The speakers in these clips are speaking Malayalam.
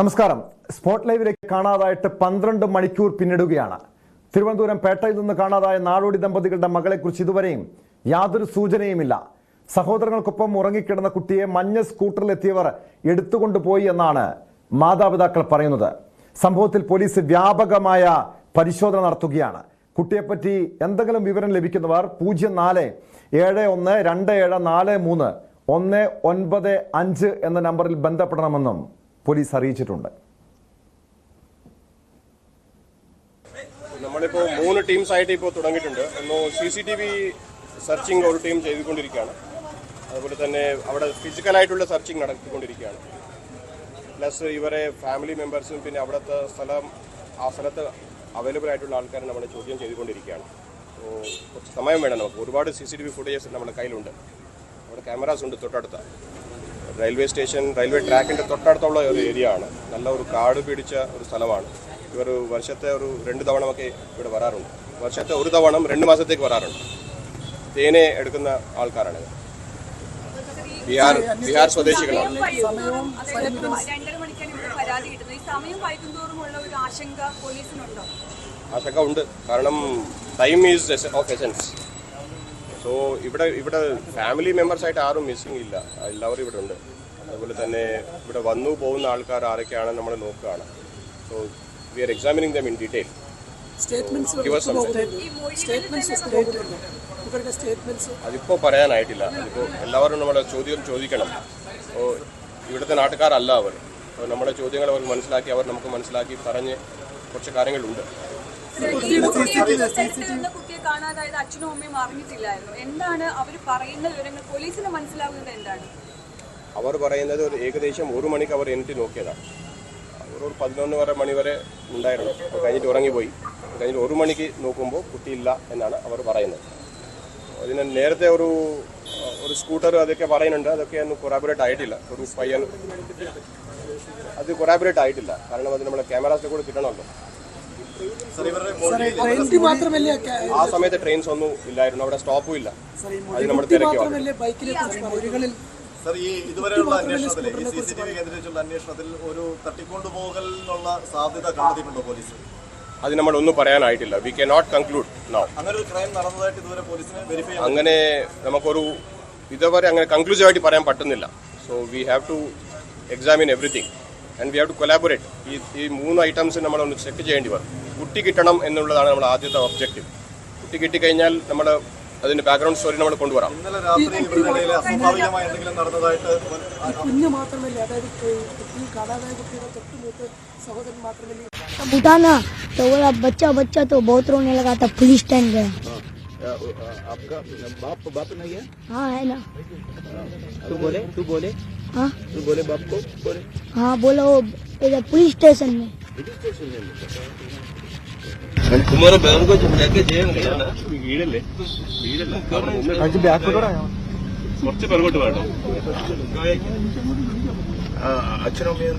നമസ്കാരം. സ്പോട്ട് ലൈവിലേക്ക് കാണാതായിട്ട് 12 മണിക്കൂർ പിന്നിടുകയാണ്. തിരുവനന്തപുരം പേട്ടയിൽ നിന്ന് കാണാതായ നാടോടി ദമ്പതികളുടെ മകളെക്കുറിച്ച് ഇതുവരെയും യാതൊരു സൂചനയുമില്ല. സഹോദരങ്ങൾക്കൊപ്പം ഉറങ്ങിക്കിടന്ന കുട്ടിയെ മഞ്ഞ സ്കൂട്ടറിലെത്തിയവർ എടുത്തുകൊണ്ടുപോയി എന്നാണ് മാതാപിതാക്കൾ പറയുന്നത്. സംഭവത്തിൽ പോലീസ് വ്യാപകമായ പരിശോധന നടത്തുകയാണ്. കുട്ടിയെപ്പറ്റി എന്തെങ്കിലും വിവരം ലഭിക്കുന്നവർ 042727431995 എന്ന നമ്പറിൽ ബന്ധപ്പെടണമെന്നും പോലീസ് അറിയിച്ചിട്ടുണ്ട്. നമ്മളിപ്പോൾ 3 ടീംസായിട്ട് ഇപ്പോൾ തുടങ്ങിയിട്ടുണ്ട്. ഒന്ന് CCTV സെർച്ചിങ് ഒരു ടീം ചെയ്തുകൊണ്ടിരിക്കുകയാണ്. അതുപോലെ തന്നെ അവിടെ ഫിസിക്കലായിട്ടുള്ള സെർച്ചിങ് നടത്തിക്കൊണ്ടിരിക്കുകയാണ്. പ്ലസ് ഇവരെ ഫാമിലി മെമ്പേഴ്സും പിന്നെ അവിടുത്തെ ആ സ്ഥലത്ത് അവൈലബിൾ ആയിട്ടുള്ള ആൾക്കാരെ നമ്മൾ ചോദ്യം ചെയ്തുകൊണ്ടിരിക്കുകയാണ്. കുറച്ച് സമയം വേണം നമുക്ക്. ഒരുപാട് CCTV ഫുട്ടേജസ് നമ്മുടെ കയ്യിലുണ്ട്. അവിടെ ക്യാമറാസ് ഉണ്ട് തൊട്ടടുത്ത റെയിൽവേ സ്റ്റേഷൻ, റെയിൽവേ ട്രാക്കിൻ്റെ തൊട്ടടുത്തുള്ള ഒരു ഏരിയ ആണ്. നല്ല ഒരു കാട് പിടിച്ച ഒരു സ്ഥലമാണ്. ഇവർ വർഷത്തെ ഒരു 2 തവണ ഒക്കെ ഇവിടെ വരാറുണ്ട്. വർഷത്തെ ഒരു തവണ 2 മാസത്തേക്ക് വരാറുണ്ട്. തേനെ എടുക്കുന്ന ആൾക്കാരാണ്. ബിഹാർ സ്വദേശികളാണ്. ആശങ്ക ഉണ്ട്. കാരണം time is of essence. So ഇവിടെ ഫാമിലി മെമ്പേഴ്സായിട്ട് ആരും മിസ്സിംഗ് ഇല്ല. എല്ലാവരും ഇവിടെ ഉണ്ട്. അതുപോലെ തന്നെ ഇവിടെ വന്നു പോകുന്ന ആൾക്കാർ ആരൊക്കെയാണെന്ന് നമ്മൾ നോക്കുകയാണ്. So we are examining them in detail. അതിപ്പോൾ പറയാനായിട്ടില്ല. അതിപ്പോൾ എല്ലാവരും നമ്മുടെ ചോദ്യം ചോദിക്കണം. അപ്പോൾ ഇവിടുത്തെ നാട്ടുകാരല്ല അവർ. അപ്പോൾ നമ്മുടെ ചോദ്യങ്ങൾ അവർ മനസ്സിലാക്കി, അവർ നമുക്ക് മനസ്സിലാക്കി പറഞ്ഞ് കുറച്ച് കാര്യങ്ങളുണ്ട്. കുട്ടിയെ കാണാതായത് അച്ഛനും അമ്മയും അറിഞ്ഞിട്ടില്ലായിരുന്നു. എന്താണ് അവർ പറയുന്ന വിവരങ്ങൾ പോലീസിന് മനസ്സിലാവുന്നത്? എന്താണ് അവർ പറയുന്നത്? ഏകദേശം 1 മണിക്ക് അവർ എണീറ്റ് നോക്കിയതാണ്. അവർ ഒരു 11 മണി വരെ ഉണ്ടായിരുന്നു. കഴിഞ്ഞിട്ട് ഉറങ്ങിപ്പോയി. കഴിഞ്ഞിട്ട് 1 മണിക്ക് നോക്കുമ്പോൾ കുട്ടിയില്ല എന്നാണ് അവർ പറയുന്നത്. അതിന് നേരത്തെ ഒരു സ്കൂട്ടർ അതൊക്കെ പറയുന്നുണ്ട്. അതൊക്കെ ഒന്നും കൊറാബറേറ്റ് ആയിട്ടില്ല. ഒരു പയ്യൻ അത് കൊറാബറേറ്റ് ആയിട്ടില്ല. കാരണം അത് നമ്മുടെ ക്യാമറാസിൽ കൂടെ കിട്ടണമല്ലോ. ആ സമയത്ത് ട്രെയിൻസ് ഒന്നും ഇല്ലായിരുന്നു. അവിടെ സ്റ്റോപ്പും ഇല്ല. അത് നമ്മൾ തിരക്കി ഇതുവരെയുള്ള അന്വേഷണത്തിൽ CCTV കേന്ദ്രീകരിച്ചുള്ള അന്വേഷണത്തിൽ ഒരു തട്ടിക്കൊണ്ടുപോകലിനുള്ള സാധ്യത കണ്ടെത്തിയിട്ടുണ്ടോ പോലീസ്? അത് നമ്മൾ ഒന്നും പറയാനായിട്ടില്ല. We can not conclude now. അങ്ങനെ ഒരു ക്രൈം നടന്നതായിട്ട് ഇതുവരെ പോലീസിനെ വെരിഫൈ അങ്ങനെ നമുക്കൊരു ഇതുവരെ അങ്ങനെ കൺക്ലൂസീവായിട്ട് പറയാൻ പറ്റുന്നില്ല. So we have to examine everything and we have to collaborate. ഈ 3 ഐറ്റംസ് നമ്മളൊന്ന് ചെക്ക് ചെയ്യേണ്ടി വരും. കുട്ടി കിട്ടണം എന്നുള്ളതാണ് നമ്മുടെ ആദ്യത്തെ ഒബ്ജക്റ്റീവ്. കുട്ടി കിട്ടിക്കഴിഞ്ഞാൽ നമ്മൾ അതിന്റെ ബാക്ക്ഗ്രൗണ്ട് സ്റ്റോറി നമ്മൾ കൊണ്ടുവരാം. ഇന്നലെ രാത്രി ഇവരുടെ അസ്വാഭാവികമായ എന്തെങ്കിലും നടന്നതായിട്ട് उठा ना तो बोला बच्चा तो बहुत रोने लगा था. पुलिस स्टैंड गया. आपका बाप नहीं है? हाँ है ना. तू बोले हाँ तू बोले बाप को बोले? हाँ बोला वो इधर पुलिस स्टेशन में. तुम्हारे बहन को जब लेके जाएंगे ना വീടല്ലേ കുറച്ച് പുറകോട്ട് വേണം. അച്ഛനും അമ്മയും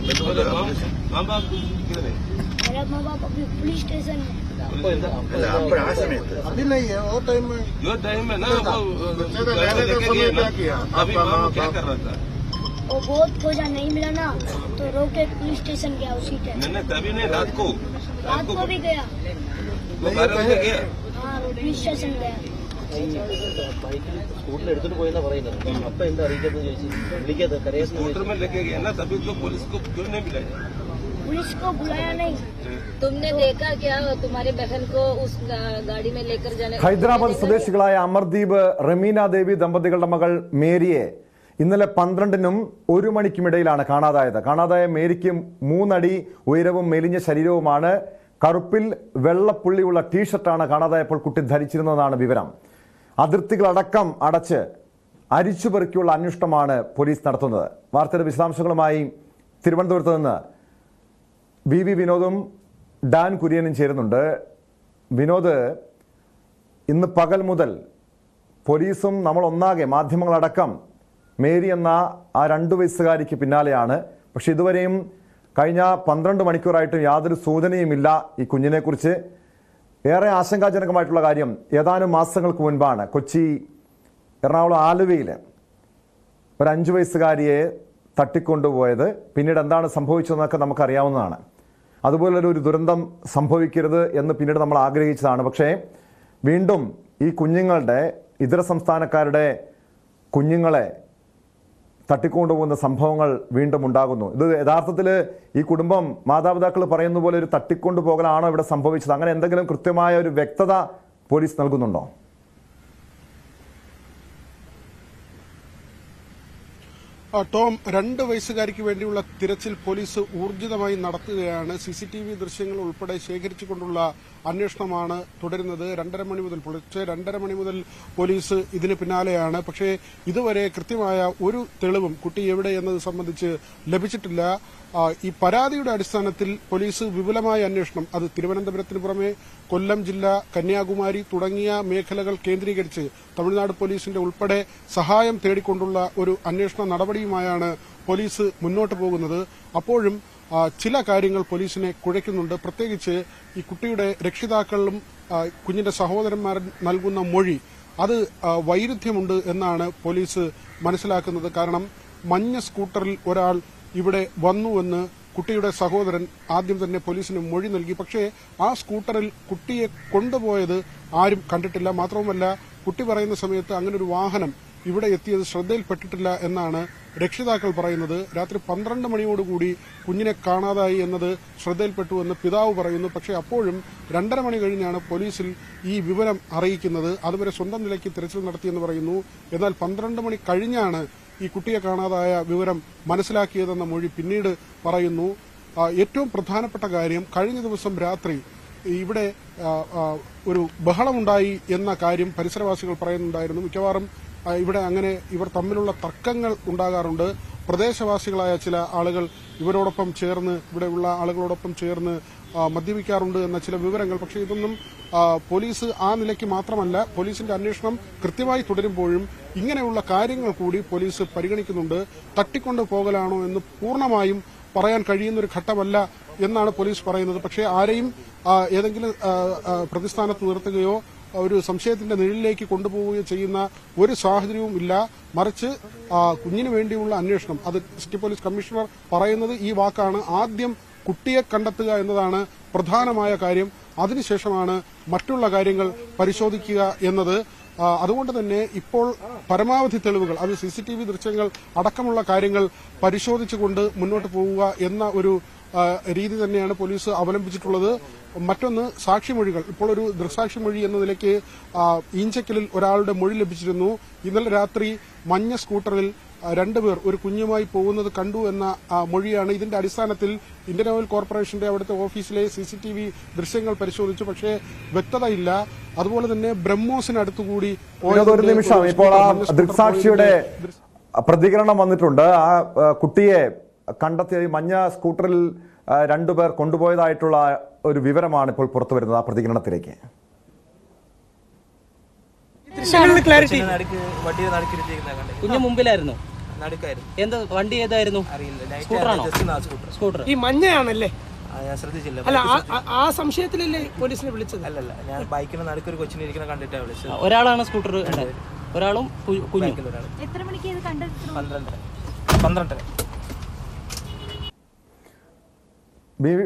മാം ബാപ്പ് मेरा माँ बाप अभी पुलिस स्टेशन में. അപ്പോൾ ആ സമയത്ത് अभी नहीं है वो टाइम में जो टाइम में ना अभी मामा क्या कर रहा था? वो बहुत खोजा नहीं मिला ना तो रोके पुलिस स्टेशन गया उसी टाइम. मैंने कभी नहीं. रात को भी गया. गया. हाँ पुलिस स्टेशन गया. സ്കൂട്ടിൽ എടുത്തിട്ട് പോയെന്നാ പറയുന്നത്. അപ്പൊ എന്താ അറിയിക്കുന്നത് ചോദിച്ചു. വിളിക്കാതെ കരയെ स्कूटर में लेके गया ना तभी तो पुलिस को क्यों नहीं मिला? पुलिस को बुलाया नहीं. तुमने देखा क्या तुम्हारी बहन को उस गाड़ी में लेकर जाने? ഹൈദരാബാദ് സ്വദേശികളായ അമർദീപ് റമീന ദേവി ദമ്പതികളുടെ മകൾ മേരിയെ ഇന്നലെ 12നും 1 മണിക്കുമിടയിലാണ് കാണാതായത്. കാണാതായ മേരിക്ക് 3 അടി ഉയരവും മെലിഞ്ഞ ശരീരവുമാണ്. കറുപ്പിൽ വെള്ളപ്പുള്ളിയുള്ള ടീഷർട്ടാണ് കാണാതായപ്പോൾ കുട്ടി ധരിച്ചിരുന്നതാണ് വിവരം. അതിർത്തികളടക്കം അടച്ച് അരിച്ചുപെറുക്കിയുള്ള അന്വേഷണമാണ് പോലീസ് നടത്തുന്നത്. വാർത്തയുടെ വിശദാംശങ്ങളുമായി തിരുവനന്തപുരത്ത് നിന്ന് BV വിനോദും ഡാൻ കുര്യനും ചേരുന്നുണ്ട്. വിനോദ്, ഇന്ന് പകൽ മുതൽ പോലീസും നമ്മൾ ഒന്നാകെ മാധ്യമങ്ങളടക്കം മേരി എന്ന ആ 2 വയസ്സുകാരിക്ക് പിന്നാലെയാണ്. പക്ഷെ ഇതുവരെയും കഴിഞ്ഞ 12 മണിക്കൂറായിട്ടും യാതൊരു സൂചനയുമില്ല ഈ കുഞ്ഞിനെക്കുറിച്ച്. ഏറെ ആശങ്കാജനകമായിട്ടുള്ള കാര്യം, ഏതാനും മാസങ്ങൾക്ക് മുൻപാണ് കൊച്ചി എറണാകുളം ആലുവയിൽ ഒരു 5 വയസ്സുകാരിയെ തട്ടിക്കൊണ്ടുപോയത്. പിന്നീട് എന്താണ് സംഭവിച്ചതെന്നൊക്കെ നമുക്കറിയാവുന്നതാണ്. അതുപോലൊരു ദുരന്തം സംഭവിക്കരുത് എന്ന് പിന്നീട് നമ്മൾ ആഗ്രഹിച്ചതാണ്. പക്ഷേ വീണ്ടും ഈ കുഞ്ഞുങ്ങളുടെ, ഇതര സംസ്ഥാനക്കാരുടെ കുഞ്ഞുങ്ങളെ തട്ടിക്കൊണ്ടുപോകുന്ന സംഭവങ്ങൾ വീണ്ടും ഉണ്ടാകുന്നു. ഇത് യഥാർത്ഥത്തിൽ ഈ കുടുംബം, മാതാപിതാക്കൾ പറയുന്ന പോലെ ഒരു തട്ടിക്കൊണ്ടുപോകലാണോ ഇവിടെ സംഭവിച്ചത്? അങ്ങനെ എന്തെങ്കിലും കൃത്യമായ ഒരു വ്യക്തത പോലീസ് നൽകുന്നുണ്ടോ? ടോം, 2 വയസ്സുകാരിക്ക് വേണ്ടിയുള്ള തിരച്ചിൽ പോലീസ് ഊർജിതമായി നടത്തുകയാണ്. CCTV ദൃശ്യങ്ങൾ ഉൾപ്പെടെ ശേഖരിച്ചുകൊണ്ടുള്ള അന്വേഷണമാണ് തുടരുന്നത്. 2:30 മണി മുതൽ, പുലർച്ചെ 2:30 മണി മുതൽ പോലീസ് ഇതിന് പിന്നാലെയാണ്. പക്ഷേ ഇതുവരെ കൃത്യമായ ഒരു തെളിവും കുട്ടി എവിടെ എന്നത് സംബന്ധിച്ച് ലഭിച്ചിട്ടില്ല. ഈ പരാതിയുടെ അടിസ്ഥാനത്തിൽ പോലീസ് വിപുലമായ അന്വേഷണം, അത് തിരുവനന്തപുരത്തിന് പുറമെ കൊല്ലം ജില്ല, കന്യാകുമാരി തുടങ്ങിയ മേഖലകൾ കേന്ദ്രീകരിച്ച് തമിഴ്നാട് പോലീസിന്റെ ഉൾപ്പെടെ സഹായം തേടിക്കൊണ്ടുള്ള ഒരു അന്വേഷണ നടപടിയുമായാണ് പോലീസ് മുന്നോട്ട് പോകുന്നത്. അപ്പോഴും ചില കാര്യങ്ങൾ പോലീസിനെ കുഴയ്ക്കുന്നുണ്ട്. പ്രത്യേകിച്ച് ഈ കുട്ടിയുടെ രക്ഷിതാക്കളും കുഞ്ഞിന്റെ സഹോദരന്മാർ നൽകുന്ന മൊഴി, അത് വൈരുദ്ധ്യമുണ്ട് എന്നാണ് പോലീസ് മനസ്സിലാക്കുന്നത്. കാരണം മഞ്ഞ സ്കൂട്ടറിൽ ഒരാൾ ഇവിടെ വന്നുവെന്ന് കുട്ടിയുടെ സഹോദരൻ ആദ്യം തന്നെ പോലീസിന് മൊഴി നൽകി. പക്ഷേ ആ സ്കൂട്ടറിൽ കുട്ടിയെ കൊണ്ടുപോയത് ആരും കണ്ടിട്ടില്ല. മാത്രവുമല്ല, കുട്ടി പറയുന്ന സമയത്ത് അങ്ങനൊരു വാഹനം ഇവിടെ എത്തിയത് ശ്രദ്ധയിൽപ്പെട്ടിട്ടില്ല എന്നാണ് രക്ഷിതാക്കൾ പറയുന്നത്. രാത്രി 12 മണിയോടുകൂടി കുഞ്ഞിനെ കാണാതായി എന്നത് ശ്രദ്ധയിൽപ്പെട്ടുവെന്ന് പിതാവ് പറയുന്നു. പക്ഷേ അപ്പോഴും 2:30 മണി കഴിഞ്ഞാണ് പോലീസിൽ ഈ വിവരം അറിയിക്കുന്നത്. അതുവരെ സ്വന്തം നിലയ്ക്ക് തിരച്ചിൽ നടത്തിയെന്ന് പറയുന്നു. എന്നാൽ 12 മണി കഴിഞ്ഞാണ് ഈ കുട്ടിയെ കാണാതായ വിവരം മനസ്സിലാക്കിയതെന്ന മൊഴി പിന്നീട് പറയുന്നു. ഏറ്റവും പ്രധാനപ്പെട്ട കാര്യം, കഴിഞ്ഞ ദിവസം രാത്രി ഇവിടെ ഒരു ബഹളമുണ്ടായി എന്ന കാര്യം പരിസരവാസികൾ പറയുന്നുണ്ടായിരുന്നു. മിക്കവാറും ഇവിടെ അങ്ങനെ ഇവർ തമ്മിലുള്ള തർക്കങ്ങൾ ഉണ്ടാകാറുണ്ട്. പ്രദേശവാസികളായ ചില ആളുകൾ ഇവരോടൊപ്പം ചേർന്ന്, ഇവിടെയുള്ള ആളുകളോടൊപ്പം ചേർന്ന് മദ്യപിക്കാറുണ്ട് എന്ന ചില വിവരങ്ങൾ. പക്ഷേ ഇതൊന്നും പോലീസ് ആ നിലയ്ക്ക് മാത്രമല്ല, പോലീസിന്റെ അന്വേഷണം കൃത്യമായി തുടരുമ്പോഴും ഇങ്ങനെയുള്ള കാര്യങ്ങൾ കൂടി പോലീസ് പരിഗണിക്കുന്നുണ്ട്. തട്ടിക്കൊണ്ടു പോകലാണോ എന്ന് പൂർണ്ണമായും പറയാൻ കഴിയുന്ന ഒരു ഘട്ടമല്ല എന്നാണ് പോലീസ് പറയുന്നത്. പക്ഷേ ആരെയും ഏതെങ്കിലും പ്രതിസ്ഥാനത്ത് നിർത്തുകയോ ഒരു സംശയത്തിന്റെ നിഴലിലേക്ക് കൊണ്ടുപോവുകയോ ചെയ്യുന്ന ഒരു സാഹചര്യവും ഇല്ല. മറിച്ച് കുഞ്ഞിന് വേണ്ടിയുള്ള അന്വേഷണം, അത് സിറ്റി പോലീസ് കമ്മീഷണർ പറയുന്നത് ഈ വാക്കാണ്. ആദ്യം കുട്ടിയെ കണ്ടെത്തുക എന്നതാണ് പ്രധാനമായ കാര്യം. അതിനുശേഷമാണ് മറ്റുള്ള കാര്യങ്ങൾ പരിശോധിക്കുക എന്നത്. അതുകൊണ്ട് തന്നെ ഇപ്പോൾ പരമാവധി തെളിവുകൾ, അത് CCTV ദൃശ്യങ്ങൾ അടക്കമുള്ള കാര്യങ്ങൾ പരിശോധിച്ചുകൊണ്ട് മുന്നോട്ട് പോവുക എന്ന ഒരു രീതി തന്നെയാണ് പോലീസ് അവലംബിച്ചിട്ടുള്ളത്. മറ്റൊന്ന്, സാക്ഷിമൊഴികൾ. ഇപ്പോൾ ഒരു ദൃക്സാക്ഷിമൊഴി എന്ന നിലയ്ക്ക് ഈഞ്ചക്കലിൽ ഒരാളുടെ മൊഴി ലഭിച്ചിരുന്നു. ഇന്നലെ രാത്രി മഞ്ഞ സ്കൂട്ടറിൽ 2 പേർ ഒരു കുഞ്ഞുമായി പോകുന്നത് കണ്ടു എന്ന മൊഴിയാണ്. ഇതിന്റെ അടിസ്ഥാനത്തിൽ ഇന്ത്യൻ ഓയിൽ കോർപ്പറേഷന്റെ അവിടുത്തെ ഓഫീസിലെ CCTV ദൃശ്യങ്ങൾ പരിശോധിച്ചു. പക്ഷേ വ്യക്തതയില്ല. അതുപോലെ തന്നെ ബ്രഹ്മോസിനടുത്തുകൂടി ഒരു നിമിഷം, ഇപ്പോൾ ആ ദൃക്സാക്ഷിയുടെ പ്രതികരണം വന്നിട്ടുണ്ട്. ആ കുട്ടിയെ കണ്ടെത്തിയ മഞ്ഞ സ്കൂട്ടറിൽ 2 പേർ കൊണ്ടുപോയതായിട്ടുള്ള ഒരു വിവരമാണ് ഇപ്പോൾ പുറത്തു വരുന്നത്. ആ പ്രതികരണത്തിലേക്ക് കുഞ്ഞു മുമ്പിലായിരുന്നു, എന്താ വണ്ടി ഏതായിരുന്നു? സ്കൂട്ടറാണോ? സ്കൂട്ടർ. ഈ മഞ്ഞയാണല്ലേ? ഞാൻ ശ്രദ്ധിച്ചില്ല. അല്ല, ആ സംശയത്തിലല്ലേ പോലീസിനെ വിളിച്ചത്? അല്ലല്ല, ഞാൻ ബൈക്കിന് നടുക്കൊരു കൊച്ചിനെ ഇരിക്കുന്ന കണ്ടിട്ടാണ് വിളിച്ചത്. ഒരാളാണ് സ്കൂട്ടർ, ഒരാളും കുഞ്ഞു. എത്ര മണിക്ക് ഇത് കണ്ടെത്തും? 12.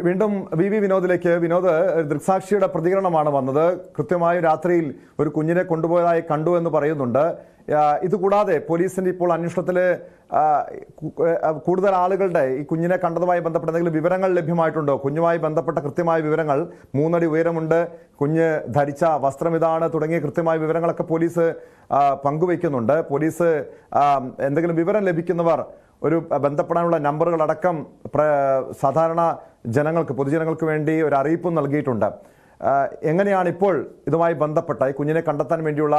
വീണ്ടും വി വിനോദിലേക്ക്. വിനോദ്, ദൃക്സാക്ഷിയുടെ പ്രതികരണമാണ് വന്നത്. കൃത്യമായി രാത്രിയിൽ ഒരു കുഞ്ഞിനെ കൊണ്ടുപോയതായി കണ്ടു എന്ന് പറയുന്നുണ്ട്. ഇതുകൂടാതെ പോലീസിന്റെ ഇപ്പോൾ അന്വേഷണത്തിൽ കൂടുതൽ ആളുകളുടെ ഈ കുഞ്ഞിനെ കണ്ടതുമായി ബന്ധപ്പെട്ട എന്തെങ്കിലും വിവരങ്ങൾ ലഭ്യമായിട്ടുണ്ടോ? കുഞ്ഞുമായി ബന്ധപ്പെട്ട കൃത്യമായ വിവരങ്ങൾ, 3 അടി ഉയരമുണ്ട്, കുഞ്ഞ് ധരിച്ച വസ്ത്രം ഇതാണ് തുടങ്ങിയ കൃത്യമായ വിവരങ്ങളൊക്കെ പോലീസ് പങ്കുവയ്ക്കുന്നുണ്ട്. പോലീസ് എന്തെങ്കിലും വിവരം ലഭിക്കുന്നവർ ഒരു ബന്ധപ്പെടാനുള്ള നമ്പറുകളടക്കം സാധാരണ ജനങ്ങൾക്ക്, പൊതുജനങ്ങൾക്ക് വേണ്ടി ഒരു അറിയിപ്പ് നൽകിയിട്ടുണ്ട്. എങ്ങനെയാണ് ഇപ്പോൾ ഇതുമായി ബന്ധപ്പെട്ട ഈ കുഞ്ഞിനെ കണ്ടെത്താൻ വേണ്ടിയുള്ള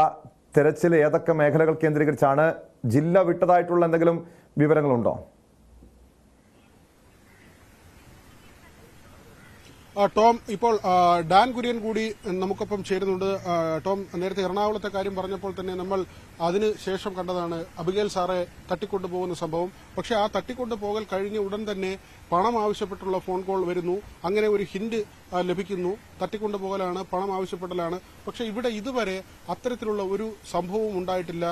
തെരച്ചിൽ ഏതൊക്കെ മേഖലകൾ കേന്ദ്രീകരിച്ചാണ്? ജില്ല വിട്ടതായിട്ടുള്ള എന്തെങ്കിലും വിവരങ്ങളുണ്ടോ? ടോം, ഇപ്പോൾ ഡാൻ കുര്യൻ കൂടി നമുക്കൊപ്പം ചേരുന്നുണ്ട്. ടോം, നേരത്തെ എറണാകുളത്തെ കാര്യം പറഞ്ഞപ്പോൾ തന്നെ നമ്മൾ അതിന് ശേഷം കണ്ടതാണ് അബിഗേൽ സാറെ തട്ടിക്കൊണ്ടുപോകുന്ന സംഭവം. പക്ഷേ ആ തട്ടിക്കൊണ്ടുപോകൽ കഴിഞ്ഞ ഉടൻ തന്നെ പണം ആവശ്യപ്പെട്ടുള്ള ഫോൺ കോൾ വരുന്നു. അങ്ങനെ ഒരു ഹിന്റ് ലഭിക്കുന്നു. തട്ടിക്കൊണ്ടുപോകലാണ്, പണം ആവശ്യപ്പെടലാണ്. പക്ഷേ ഇവിടെ ഇതുവരെ അത്തരത്തിലുള്ള ഒരു സംഭവവും ഉണ്ടായിട്ടില്ല.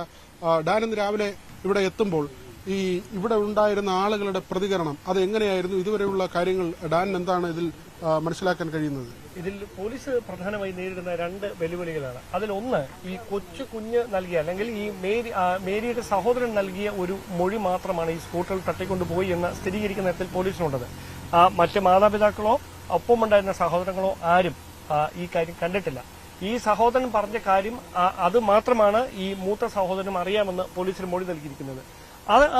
ഡാൻ ഇന്ന് രാവിലെ ഇവിടെ എത്തുമ്പോൾ ഈ ഇവിടെ ഉണ്ടായിരുന്ന ആളുകളുടെ പ്രതികരണം അത് എങ്ങനെയായിരുന്നു? ഇതുവരെയുള്ള കാര്യങ്ങൾ ഡാൻ എന്താണ് ഇതിൽ മനസ്സിലാക്കാൻ കഴിയുന്നത്? ഇതിൽ പോലീസ് പ്രധാനമായി നേരിടുന്ന രണ്ട് വെല്ലുവിളികളാണ്. അതിലൊന്ന് ഈ കുഞ്ഞ് നൽകിയ അല്ലെങ്കിൽ ഈ മേരിയുടെ സഹോദരൻ നൽകിയ ഒരു മൊഴി മാത്രമാണ് ഈ സ്കൂട്ടറിൽ തട്ടിക്കൊണ്ടുപോയി എന്ന് സ്ഥിരീകരിക്കുന്ന തരത്തിൽ പോലീസിനുണ്ടത്. മറ്റ് മാതാപിതാക്കളോ ഒപ്പമുണ്ടായിരുന്ന സഹോദരങ്ങളോ ആരും ഈ കാര്യം കണ്ടിട്ടില്ല. ഈ സഹോദരൻ പറഞ്ഞ കാര്യം അത് മാത്രമാണ് ഈ മൂത്ത സഹോദരനും അറിയാമെന്ന് പോലീസിന് മൊഴി നൽകിയിരിക്കുന്നത്.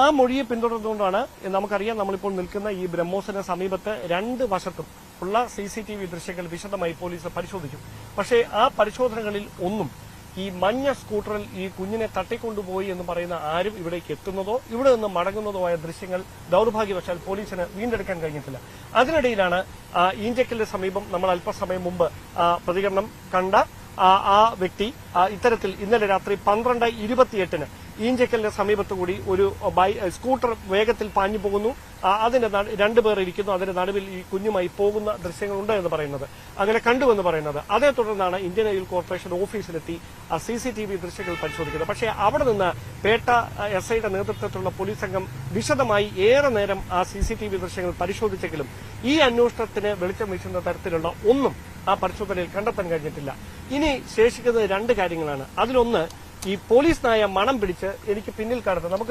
ആ മൊഴിയെ പിന്തുടർന്നുകൊണ്ടാണ് നമുക്കറിയാം നമ്മളിപ്പോൾ നിൽക്കുന്ന ഈ ബ്രഹ്മോസിന് സമീപത്ത് രണ്ട് വശത്തും ഉള്ള CCTV ദൃശ്യങ്ങൾ വിശദമായി പോലീസ് പരിശോധിച്ചു. പക്ഷേ ആ പരിശോധനകളിൽ ഒന്നും ഈ മഞ്ഞ സ്കൂട്ടറിൽ ഈ കുഞ്ഞിനെ തട്ടിക്കൊണ്ടുപോയി എന്ന് പറയുന്ന ആരും ഇവിടേക്ക് എത്തുന്നതോ ഇവിടെ നിന്ന് മടങ്ങുന്നതോ ആയ ദൃശ്യങ്ങൾ ദൌർഭാഗ്യവശാൽ പോലീസിന് വീണ്ടെടുക്കാൻ കഴിഞ്ഞിട്ടില്ല. അതിനിടയിലാണ് ഈഞ്ചക്കലിന് സമീപം നമ്മൾ അല്പസമയം മുമ്പ് പ്രതികരണം കണ്ട ആ വ്യക്തി ഇത്തരത്തിൽ ഇന്നലെ രാത്രി 12:28 ഈഞ്ചക്കലിന് സമീപത്തുകൂടി ഒരു സ്കൂട്ടർ വേഗത്തിൽ പാഞ്ഞു പോകുന്നു. അതിന്റെ രണ്ടുപേർ ഇരിക്കുന്നു. അതിന്റെ നടുവിൽ ഈ കുഞ്ഞുമായി പോകുന്ന ദൃശ്യങ്ങളുണ്ട് എന്ന് പറയുന്നത്, അങ്ങനെ കണ്ടുവെന്ന് പറയുന്നത്. അതേ തുടർന്നാണ് ഇന്ത്യൻ ഓയിൽ കോർപ്പറേഷൻ ഓഫീസിലെത്തി CCTV ദൃശ്യങ്ങൾ പരിശോധിക്കുന്നത്. പക്ഷേ അവിടെ നിന്ന് പേട്ട SIയുടെ നേതൃത്വത്തിലുള്ള പോലീസ് സംഘം വിശദമായി ഏറെ നേരം ആ CCTV ദൃശ്യങ്ങൾ പരിശോധിച്ചെങ്കിലും ഈ അന്വേഷണത്തിന് വെളിച്ചം വീശുന്ന തരത്തിലുള്ള ഒന്നും ആ പരിശോധനയിൽ കണ്ടെത്താൻ കഴിഞ്ഞിട്ടില്ല. ഇനി ശേഷിക്കുന്നത് രണ്ട് കാര്യങ്ങളാണ്. അതിലൊന്ന് ഈ പോലീസ് നായ മണം പിടിച്ച് നമുക്ക്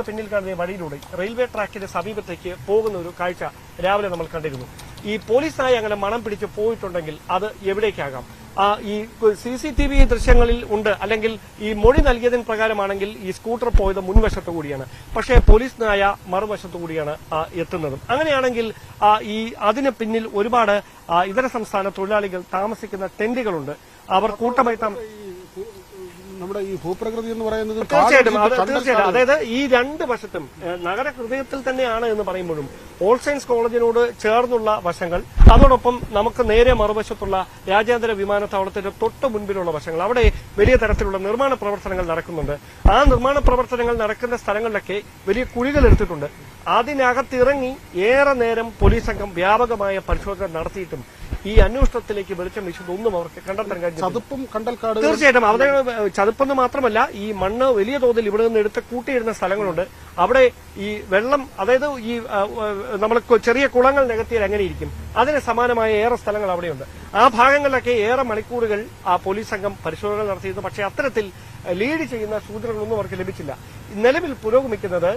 പിന്നിൽ കാണുന്ന വഴിയിലൂടെ റെയിൽവേ ട്രാക്കിന്റെ സമീപത്തേക്ക് പോകുന്ന ഒരു കാഴ്ച രാവിലെ നമ്മൾ കണ്ടിരുന്നു. ഈ പോലീസ് നായ അങ്ങനെ മണം പിടിച്ച് പോയിട്ടുണ്ടെങ്കിൽ അത് എവിടേക്കാകാം? ഈ CCTV ദൃശ്യങ്ങളിൽ ഉണ്ട്, അല്ലെങ്കിൽ ഈ മൊഴി നൽകിയതിന് പ്രകാരമാണെങ്കിൽ ഈ സ്കൂട്ടർ പോയത് മുൻവശത്തു കൂടിയാണ്. പക്ഷേ പോലീസ് നായ മറുവശത്തു കൂടിയാണ് എത്തുന്നതും. അങ്ങനെയാണെങ്കിൽ അതിന് പിന്നിൽ ഒരുപാട് ഇതര സംസ്ഥാന തൊഴിലാളികൾ താമസിക്കുന്ന ടെന്റുകളുണ്ട്. അവർ കൂട്ടമായി നമ്മുടെ ഈ ഭൂപ്രകൃതി എന്ന് പറയുന്നത് തീർച്ചയായിട്ടും അതായത് ഈ രണ്ട് വശത്തും നഗര ഹൃദയത്തിൽ തന്നെയാണ് എന്ന് പറയുമ്പോഴും ഓൾ സയൻസ് കോളേജിനോട് ചേർന്നുള്ള വശങ്ങൾ, അതോടൊപ്പം നമുക്ക് നേരെ മറുവശത്തുള്ള രാജ്യാന്തര വിമാനത്താവളത്തിന്റെ തൊട്ട് മുൻപിലുള്ള വശങ്ങൾ, അവിടെ വലിയ തരത്തിലുള്ള നിർമ്മാണ പ്രവർത്തനങ്ങൾ നടക്കുന്നുണ്ട്. ആ നിർമ്മാണ പ്രവർത്തനങ്ങൾ നടക്കുന്ന സ്ഥലങ്ങളിലൊക്കെ വലിയ കുഴികൾ എടുത്തിട്ടുണ്ട്. അതിനകത്തിറങ്ങി ഏറെ നേരം പോലീസ് സംഘം വ്യാപകമായ പരിശോധന നടത്തിയിട്ടും ഈ അന്വേഷണത്തിലേക്ക് വെളിച്ചം വീശുന്നതൊന്നും അവർക്ക് കണ്ടെത്താൻ കഴിഞ്ഞു. ചതുപ്പും കണ്ടൽക്കാട് തീർച്ചയായിട്ടും അവിടെ ചതുപ്പെന്ന് മാത്രമല്ല ഈ മണ്ണ് വലിയ തോതിൽ ഇവിടെ നിന്ന് എടുത്ത് കൂട്ടിയിടുന്ന സ്ഥലങ്ങളുണ്ട്. അവിടെ ഈ വെള്ളം, അതായത് ഈ നമ്മൾ ചെറിയ കുളങ്ങൾ നികത്തിയാൽ എങ്ങനെ ഇരിക്കും, അതിന് സമാനമായ ഏറെ സ്ഥലങ്ങൾ അവിടെയുണ്ട്. ആ ഭാഗങ്ങളിലൊക്കെ ഏറെ മണിക്കൂറുകൾ ആ പോലീസ് സംഘം പരിശോധന നടത്തിയിരുന്നു. പക്ഷേ അത്തരത്തിൽ ലീഡ് ചെയ്യുന്ന സൂചനകളൊന്നും അവർക്ക് ലഭിച്ചില്ല. നിലവിൽ പുരോഗമിക്കുന്നത്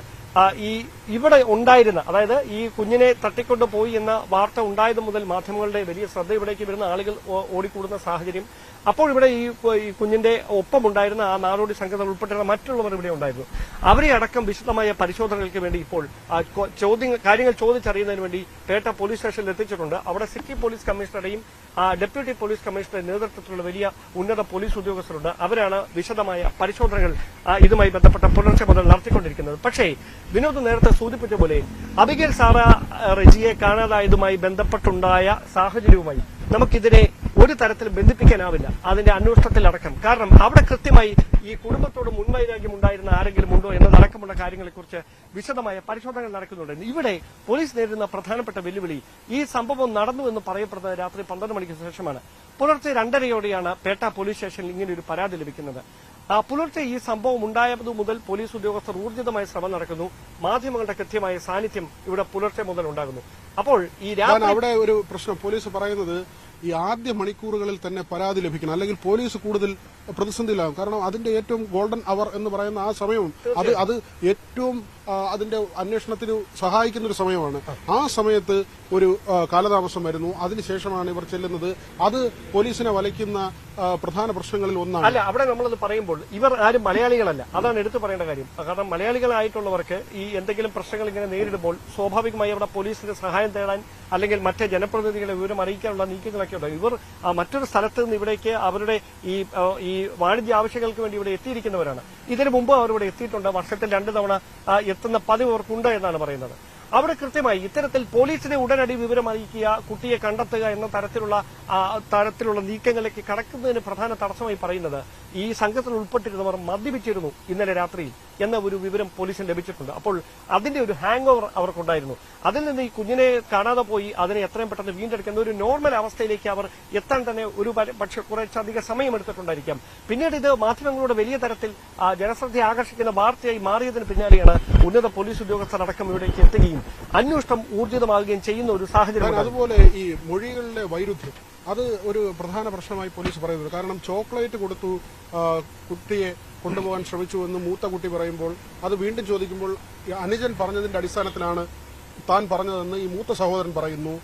ഇവിടെ ഉണ്ടായിരുന്ന, അതായത് ഈ കുഞ്ഞിനെ തട്ടിക്കൊണ്ടുപോയി എന്ന വാർത്ത ഉണ്ടായത് മുതൽ മാധ്യമങ്ങളുടെ വലിയ ശ്രദ്ധ ഇവിടേക്ക് വരുന്ന ആളുകൾ ഓടിക്കൂടുന്ന സാഹചര്യം. അപ്പോൾ ഇവിടെ ഈ കുഞ്ഞിന്റെ ഒപ്പമുണ്ടായിരുന്ന ആ നാടോടി സംഘടന ഉൾപ്പെടെയുള്ള മറ്റുള്ളവർ ഇവിടെ ഉണ്ടായിരുന്നു. അവരെ അടക്കം വിശദമായ പരിശോധനകൾക്ക് വേണ്ടി ഇപ്പോൾ കാര്യങ്ങൾ ചോദിച്ചറിയുന്നതിന് വേണ്ടി പേട്ട പോലീസ് സ്റ്റേഷനിൽ എത്തിച്ചിട്ടുണ്ട്. അവിടെ സിറ്റി പോലീസ് കമ്മീഷണറുടെയും ഡെപ്യൂട്ടി പോലീസ് കമ്മീഷണറുടെ നേതൃത്വത്തിലുള്ള വലിയ ഉന്നത പോലീസ് ഉദ്യോഗസ്ഥരുണ്ട്. അവരാണ് വിശദമായ പരിശോധനകൾ ഇതുമായി ബന്ധപ്പെട്ട പുലർച്ചെ മുതൽ നടത്തിക്കൊണ്ടിരിക്കുന്നത്. പക്ഷേ വിനോദ് നേരത്തെ സൂചിപ്പിച്ച പോലെ അബിഗേൽ സാറ റെജിയെ കാണാതായതുമായി ബന്ധപ്പെട്ടുണ്ടായ സാഹചര്യവുമായി നമുക്കിതിനെ ഒരു തരത്തിൽ ബന്ധിപ്പിക്കാനാവില്ല, അതിന്റെ അന്വേഷണത്തിലടക്കം. കാരണം അവിടെ കൃത്യമായി ഈ കുടുംബത്തോട് മുൻവൈരാഗ്യം ഉണ്ടായിരുന്ന ആരെങ്കിലും ഉണ്ടോ എന്നതടക്കമുള്ള കാര്യങ്ങളെക്കുറിച്ച് വിശദമായ പരിശോധനകൾ നടക്കുന്നുണ്ട്. ഇവിടെ പോലീസ് നേരിടുന്ന പ്രധാനപ്പെട്ട വെല്ലുവിളി, ഈ സംഭവം നടന്നു എന്ന് പറയപ്പെടുന്നത് രാത്രി 12 മണിക്ക് ശേഷമാണ്. പുലർച്ചെ 2:30 പേട്ട പോലീസ് സ്റ്റേഷനിൽ ഇങ്ങനെ ഒരു പരാതി ലഭിക്കുന്നത്. പുലർച്ചെ ഈ സംഭവം ഉണ്ടായതു മുതൽ പോലീസ് ഉദ്യോഗസ്ഥർ ഊർജിതമായ ശ്രമം നടക്കുന്നു. മാധ്യമങ്ങളുടെ കൃത്യമായ സാന്നിധ്യം ഇവിടെ പുലർച്ചെ മുതൽ ഉണ്ടാകുന്നു. അപ്പോൾ ഈ അവിടെ ഒരു പ്രശ്നം പോലീസ് പറയുന്നത്, ഈ ആദ്യ മണിക്കൂറുകളിൽ തന്നെ പരാതി ലഭിക്കണം, അല്ലെങ്കിൽ പോലീസ് കൂടുതൽ പ്രതിസന്ധിയിലാകും. കാരണം അതിന്റെ ഏറ്റവും ഗോൾഡൻ അവർ എന്ന് പറയുന്ന ആ സമയവും അത് ഏറ്റവും അതിന്റെ അന്വേഷണത്തിന് സഹായിക്കുന്ന ഒരു സമയമാണ്. ആ സമയത്ത് ഒരു കാലതാമസം വരുന്നു. അതിനുശേഷമാണ് ഇവർ ചെല്ലുന്നത്. അത് പോലീസിനെ വലയ്ക്കുന്ന പ്രധാന പ്രശ്നങ്ങളിൽ ഒന്നാണ്. അല്ല, അവിടെ നമ്മളത് പറയുമ്പോൾ ഇവർ ആരും മലയാളികളല്ല, അതാണ് എടുത്തു പറയേണ്ട കാര്യം. കാരണം മലയാളികളായിട്ടുള്ളവർക്ക് ഈ എന്തെങ്കിലും പ്രശ്നങ്ങൾ ഇങ്ങനെ നേരിടുമ്പോൾ സ്വാഭാവികമായി അവിടെ പോലീസിന്റെ സഹായം തേടാൻ അല്ലെങ്കിൽ മറ്റ് ജനപ്രതിനിധികളെ വിവരം അറിയിക്കാനുള്ള നീക്കങ്ങളൊക്കെ ഉണ്ട്. ഇവർ മറ്റൊരു സ്ഥലത്ത് നിന്ന് ഇവിടേക്ക് അവരുടെ ഈ വാണിജ്യ ആവശ്യങ്ങൾക്ക് വേണ്ടി ഇവിടെ എത്തിയിരിക്കുന്നവരാണ്. ഇതിനു മുമ്പ് അവർ ഇവിടെ എത്തിയിട്ടുണ്ട്. വർഷത്തിൽ 2 തവണ എത്തുന്ന പതിവ് അവർക്കുണ്ട് എന്നാണ് പറയുന്നത്. അവിടെ കൃത്യമായി ഇത്തരത്തിൽ പോലീസിനെ ഉടനടി വിവരം അറിയിക്കുക, കുട്ടിയെ കണ്ടെത്തുക എന്ന തരത്തിലുള്ള നീക്കങ്ങളിലേക്ക് കടക്കുന്നതിന് പ്രധാന തടസ്സമായി പറയുന്നത് ഈ സംഘത്തിൽ ഉൾപ്പെട്ടിരുന്നവർ മദ്യപിച്ചിരുന്നു ഇന്നലെ രാത്രിയിൽ എന്ന ഒരു വിവരം പോലീസിന് ലഭിച്ചിട്ടുണ്ട്. അപ്പോൾ അതിന്റെ ഒരു ഹാങ് ഓവർ അവർക്കുണ്ടായിരുന്നു. അതിൽ നിന്ന് ഈ കുഞ്ഞിനെ കാണാതെ പോയി അതിനെ എത്രയും പെട്ടെന്ന് വീണ്ടെടുക്കുന്ന ഒരു നോർമൽ അവസ്ഥയിലേക്ക് അവർ എത്താൻ തന്നെ ഒരു പക്ഷേ കുറച്ചധികം സമയമെടുത്തിട്ടുണ്ടായിരിക്കാം. പിന്നീട് ഇത് മാധ്യമങ്ങളുടെ വലിയ തരത്തിൽ ജനശ്രദ്ധ ആകർഷിക്കുന്ന വാർത്തയായി മാറിയതിന് പിന്നാലെയാണ് ഉന്നത പോലീസ് ഉദ്യോഗസ്ഥർ അടക്കം ഇവിടേക്ക് എത്തുകയും അന്വേഷണം ഊർജിതമാകുകയും ചെയ്യുന്ന ഒരു സാഹചര്യം. അതുപോലെ ഈ മൊഴികളിലെ വൈരുദ്ധ്യം അത് ഒരു പ്രധാന പ്രശ്നമായി പോലീസ് പറയുന്നത്. കാരണം ചോക്ലേറ്റ് കൊടുത്തു കുട്ടിയെ കൊണ്ടുപോകാൻ ശ്രമിച്ചുവെന്ന് മൂത്ത കുട്ടി പറയുമ്പോൾ അത് വീണ്ടും ചോദിക്കുമ്പോൾ അനുജൻ പറഞ്ഞതിന്റെ അടിസ്ഥാനത്തിലാണ് താൻ പറഞ്ഞതെന്ന് ഈ മൂത്ത സഹോദരൻ പറയുന്നു.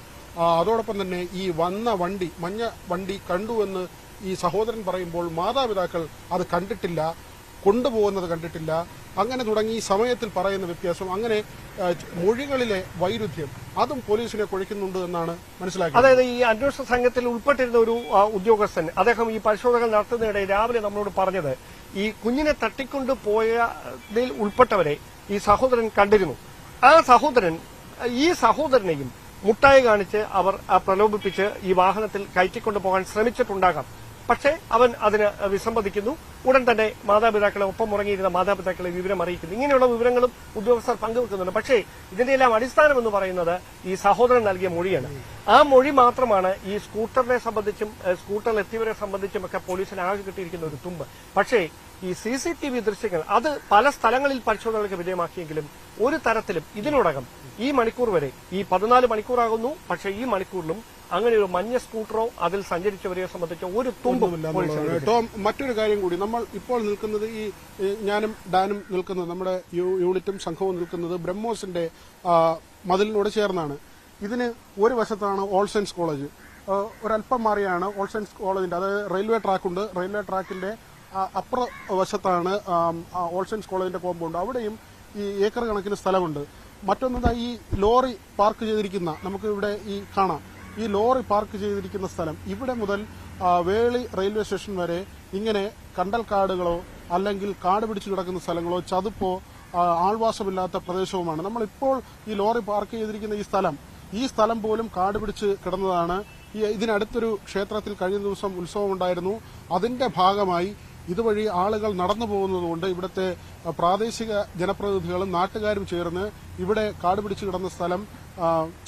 അതോടൊപ്പം തന്നെ ഈ വന്ന വണ്ടി മഞ്ഞ വണ്ടി കണ്ടുവെന്ന് ഈ സഹോദരൻ പറയുമ്പോൾ മാതാപിതാക്കൾ അത് കണ്ടിട്ടില്ല, കൊണ്ടുപോകുന്നത് കണ്ടിട്ടില്ല. അങ്ങനെ തുടങ്ങി സമയത്തിൽ പറയുന്ന വ്യത്യാസം, അങ്ങനെ മൊഴികളിലെ വൈരുദ്ധ്യം അതും പോലീസിനെ കുഴയ്ക്കുന്നുണ്ട് എന്നാണ് മനസ്സിലാക്കിയത്. അതായത് ഈ അന്വേഷണ സംഘത്തിൽ ഉൾപ്പെട്ടിരുന്ന ഒരു ഉദ്യോഗസ്ഥൻ അദ്ദേഹം ഈ പരിശോധന നടത്തുന്നതിനിടെ രാവിലെ നമ്മളോട് പറഞ്ഞത് ഈ കുഞ്ഞിനെ തട്ടിക്കൊണ്ടുപോയതിൽ ഉൾപ്പെട്ടവരെ ഈ സഹോദരൻ കണ്ടിരുന്നു. ഈ സഹോദരനെയും മുട്ടായി കാണിച്ച് അവർ പ്രലോഭിപ്പിച്ച് ഈ വാഹനത്തിൽ കയറ്റിക്കൊണ്ടു പോകാൻ ശ്രമിച്ചിട്ടുണ്ടാകാം. പക്ഷേ അവൻ അതിന് വിസമ്മതിക്കുന്നു. ഉടൻ തന്നെ മാതാപിതാക്കളെ ഒപ്പം ഉറങ്ങിയിരുന്ന മാതാപിതാക്കളെ വിവരം അറിയിക്കുന്നു. ഇങ്ങനെയുള്ള വിവരങ്ങളും ഉദ്യോഗസ്ഥർ പങ്കുവെക്കുന്നുണ്ട്. പക്ഷേ ഇതിന്റെ എല്ലാം അടിസ്ഥാനം എന്ന് പറയുന്നത് ഈ സഹോദരൻ നൽകിയ മൊഴിയാണ്. ആ മൊഴി മാത്രമാണ് ഈ സ്കൂട്ടറിനെ സംബന്ധിച്ചും സ്കൂട്ടറിൽ എത്തിയവരെ സംബന്ധിച്ചും ഒക്കെ പോലീസിന് ആകെ കിട്ടിയിരിക്കുന്ന ഒരു തുമ്പ്. പക്ഷേ ഈ CCTV ദൃശ്യങ്ങൾ അത് പല സ്ഥലങ്ങളിൽ പരിശോധനകൾക്ക് വിധേയമാക്കിയെങ്കിലും ഒരു തരത്തിലും ഇതിനോടകം ഈ മണിക്കൂർ വരെ ഈ 14 മണിക്കൂറാകുന്നു. പക്ഷേ ഈ മണിക്കൂറിലും അങ്ങനെ ഒരു മഞ്ഞ സ്കൂട്ടറോ അതിൽ സഞ്ചരിച്ചവരെയോ സംബന്ധിച്ച ഒരു തുമ്പുമില്ല. ടോം, മറ്റൊരു കാര്യം കൂടി, നമ്മൾ ഇപ്പോൾ നിൽക്കുന്നത് ഈ ഞാനും ഡാനും നിൽക്കുന്നത്, നമ്മുടെ യൂണിറ്റും സംഘവും നിൽക്കുന്നത് ബ്രഹ്മോസിന്റെ മതിലിനോട് ചേർന്നാണ്. ഇതിന് ഒരു വശത്താണ് ഓൾ സയൻസ് കോളേജ്, ഒരല്പം മാറിയാണ് ഓൾ സയൻസ് കോളേജിന്റെ, അതായത് റെയിൽവേ ട്രാക്കുണ്ട്. റെയിൽവേ ട്രാക്കിന്റെ അപ്പുറ വശത്താണ് ഓൾ സയൻസ് കോളേജിന്റെ കോമ്പൗണ്ട്. അവിടെയും ഈ ഏക്കർ കണക്കിന് സ്ഥലമുണ്ട്. മറ്റൊന്ന് ഈ ലോറി പാർക്ക് ചെയ്തിരിക്കുന്ന, നമുക്ക് ഇവിടെ ഈ കാണാം, ഈ ലോറി പാർക്ക് ചെയ്തിരിക്കുന്ന സ്ഥലം ഇവിടെ മുതൽ വേളി റെയിൽവേ സ്റ്റേഷൻ വരെ ഇങ്ങനെ കണ്ടൽക്കാടുകളോ അല്ലെങ്കിൽ കാട് പിടിച്ചു കിടക്കുന്ന സ്ഥലങ്ങളോ ചതുപ്പോ ആൾവാസമില്ലാത്ത പ്രദേശവുമാണ്. നമ്മളിപ്പോൾ ഈ ലോറി പാർക്ക് ചെയ്തിരിക്കുന്ന ഈ സ്ഥലം പോലും കാട് പിടിച്ച് കിടന്നതാണ്. ഇതിനടുത്തൊരു ക്ഷേത്രത്തിൽ കഴിഞ്ഞ ദിവസം ഉത്സവമുണ്ടായിരുന്നു. അതിന്റെ ഭാഗമായി ഇതുവഴി ആളുകൾ നടന്നു പോകുന്നതുകൊണ്ട് ഇവിടുത്തെ പ്രാദേശിക ജനപ്രതിനിധികളും നാട്ടുകാരും ചേർന്ന് ഇവിടെ കാട് പിടിച്ചു കിടന്ന സ്ഥലം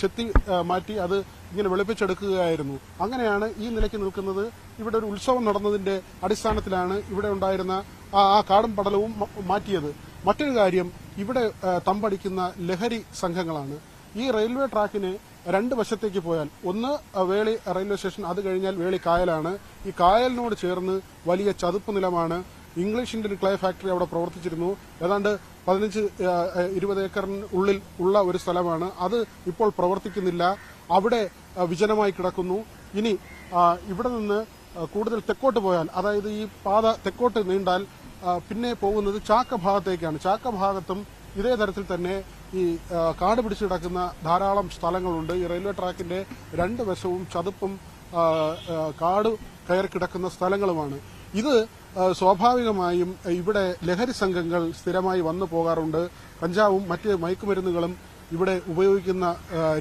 ചെത്തി മാറ്റി അത് ഇങ്ങനെ വെളുപ്പിച്ചെടുക്കുകയായിരുന്നു. അങ്ങനെയാണ് ഈ നിലയ്ക്ക് നിൽക്കുന്നത്. ഇവിടെ ഒരു ഉത്സവം നടന്നതിന്റെ അടിസ്ഥാനത്തിലാണ് ഇവിടെ ഉണ്ടായിരുന്ന ആ കാടും പടലവും മാറ്റിയത്. മറ്റൊരു കാര്യം, ഇവിടെ തമ്പടിക്കുന്ന ലഹരി സംഘങ്ങളാണ്. ഈ റെയിൽവേ ട്രാക്കിന് രണ്ട് വശത്തേക്ക് പോയാൽ, ഒന്ന് വേളി റെയിൽവേ സ്റ്റേഷൻ, അത് കഴിഞ്ഞാൽ വേളി കായലാണ്. ഈ കായലിനോട് ചേർന്ന് വലിയ ചതുപ്പ് നിലമാണ്. ഇംഗ്ലീഷ് ഇന്ത്യൻ ക്ലേ ഫാക്ടറി അവിടെ പ്രവർത്തിച്ചിരുന്നു. ഏതാണ്ട് 15-20 ഏക്കറിനുള്ളിൽ ഉള്ള ഒരു സ്ഥലമാണ്. അത് ഇപ്പോൾ പ്രവർത്തിക്കുന്നില്ല. അവിടെ വിജനമായി കിടക്കുന്നു. ഇനി ഇവിടെ നിന്ന് കൂടുതൽ തെക്കോട്ട് പോയാൽ, അതായത് ഈ പാത തെക്കോട്ട് നീണ്ടാൽ പിന്നെ പോകുന്നത് ചാക്ക ഭാഗത്തേക്കാണ്. ചാക്ക ഭാഗത്തും ഇതേ തരത്തിൽ തന്നെ ഈ കാട് പിടിച്ചു കിടക്കുന്ന ധാരാളം സ്ഥലങ്ങളുണ്ട്. ഈ റെയിൽവേ ട്രാക്കിന്റെ രണ്ട് വശവും ചതുപ്പും കാട് കയറി കിടക്കുന്ന സ്ഥലങ്ങളുമാണ്. ഇത് സ്വാഭാവികമായും ഇവിടെ ലഹരി സംഘങ്ങൾ സ്ഥിരമായി വന്നു പോകാറുണ്ട്. കഞ്ചാവും മറ്റ് മയക്കുമരുന്നുകളും ഇവിടെ ഉപയോഗിക്കുന്ന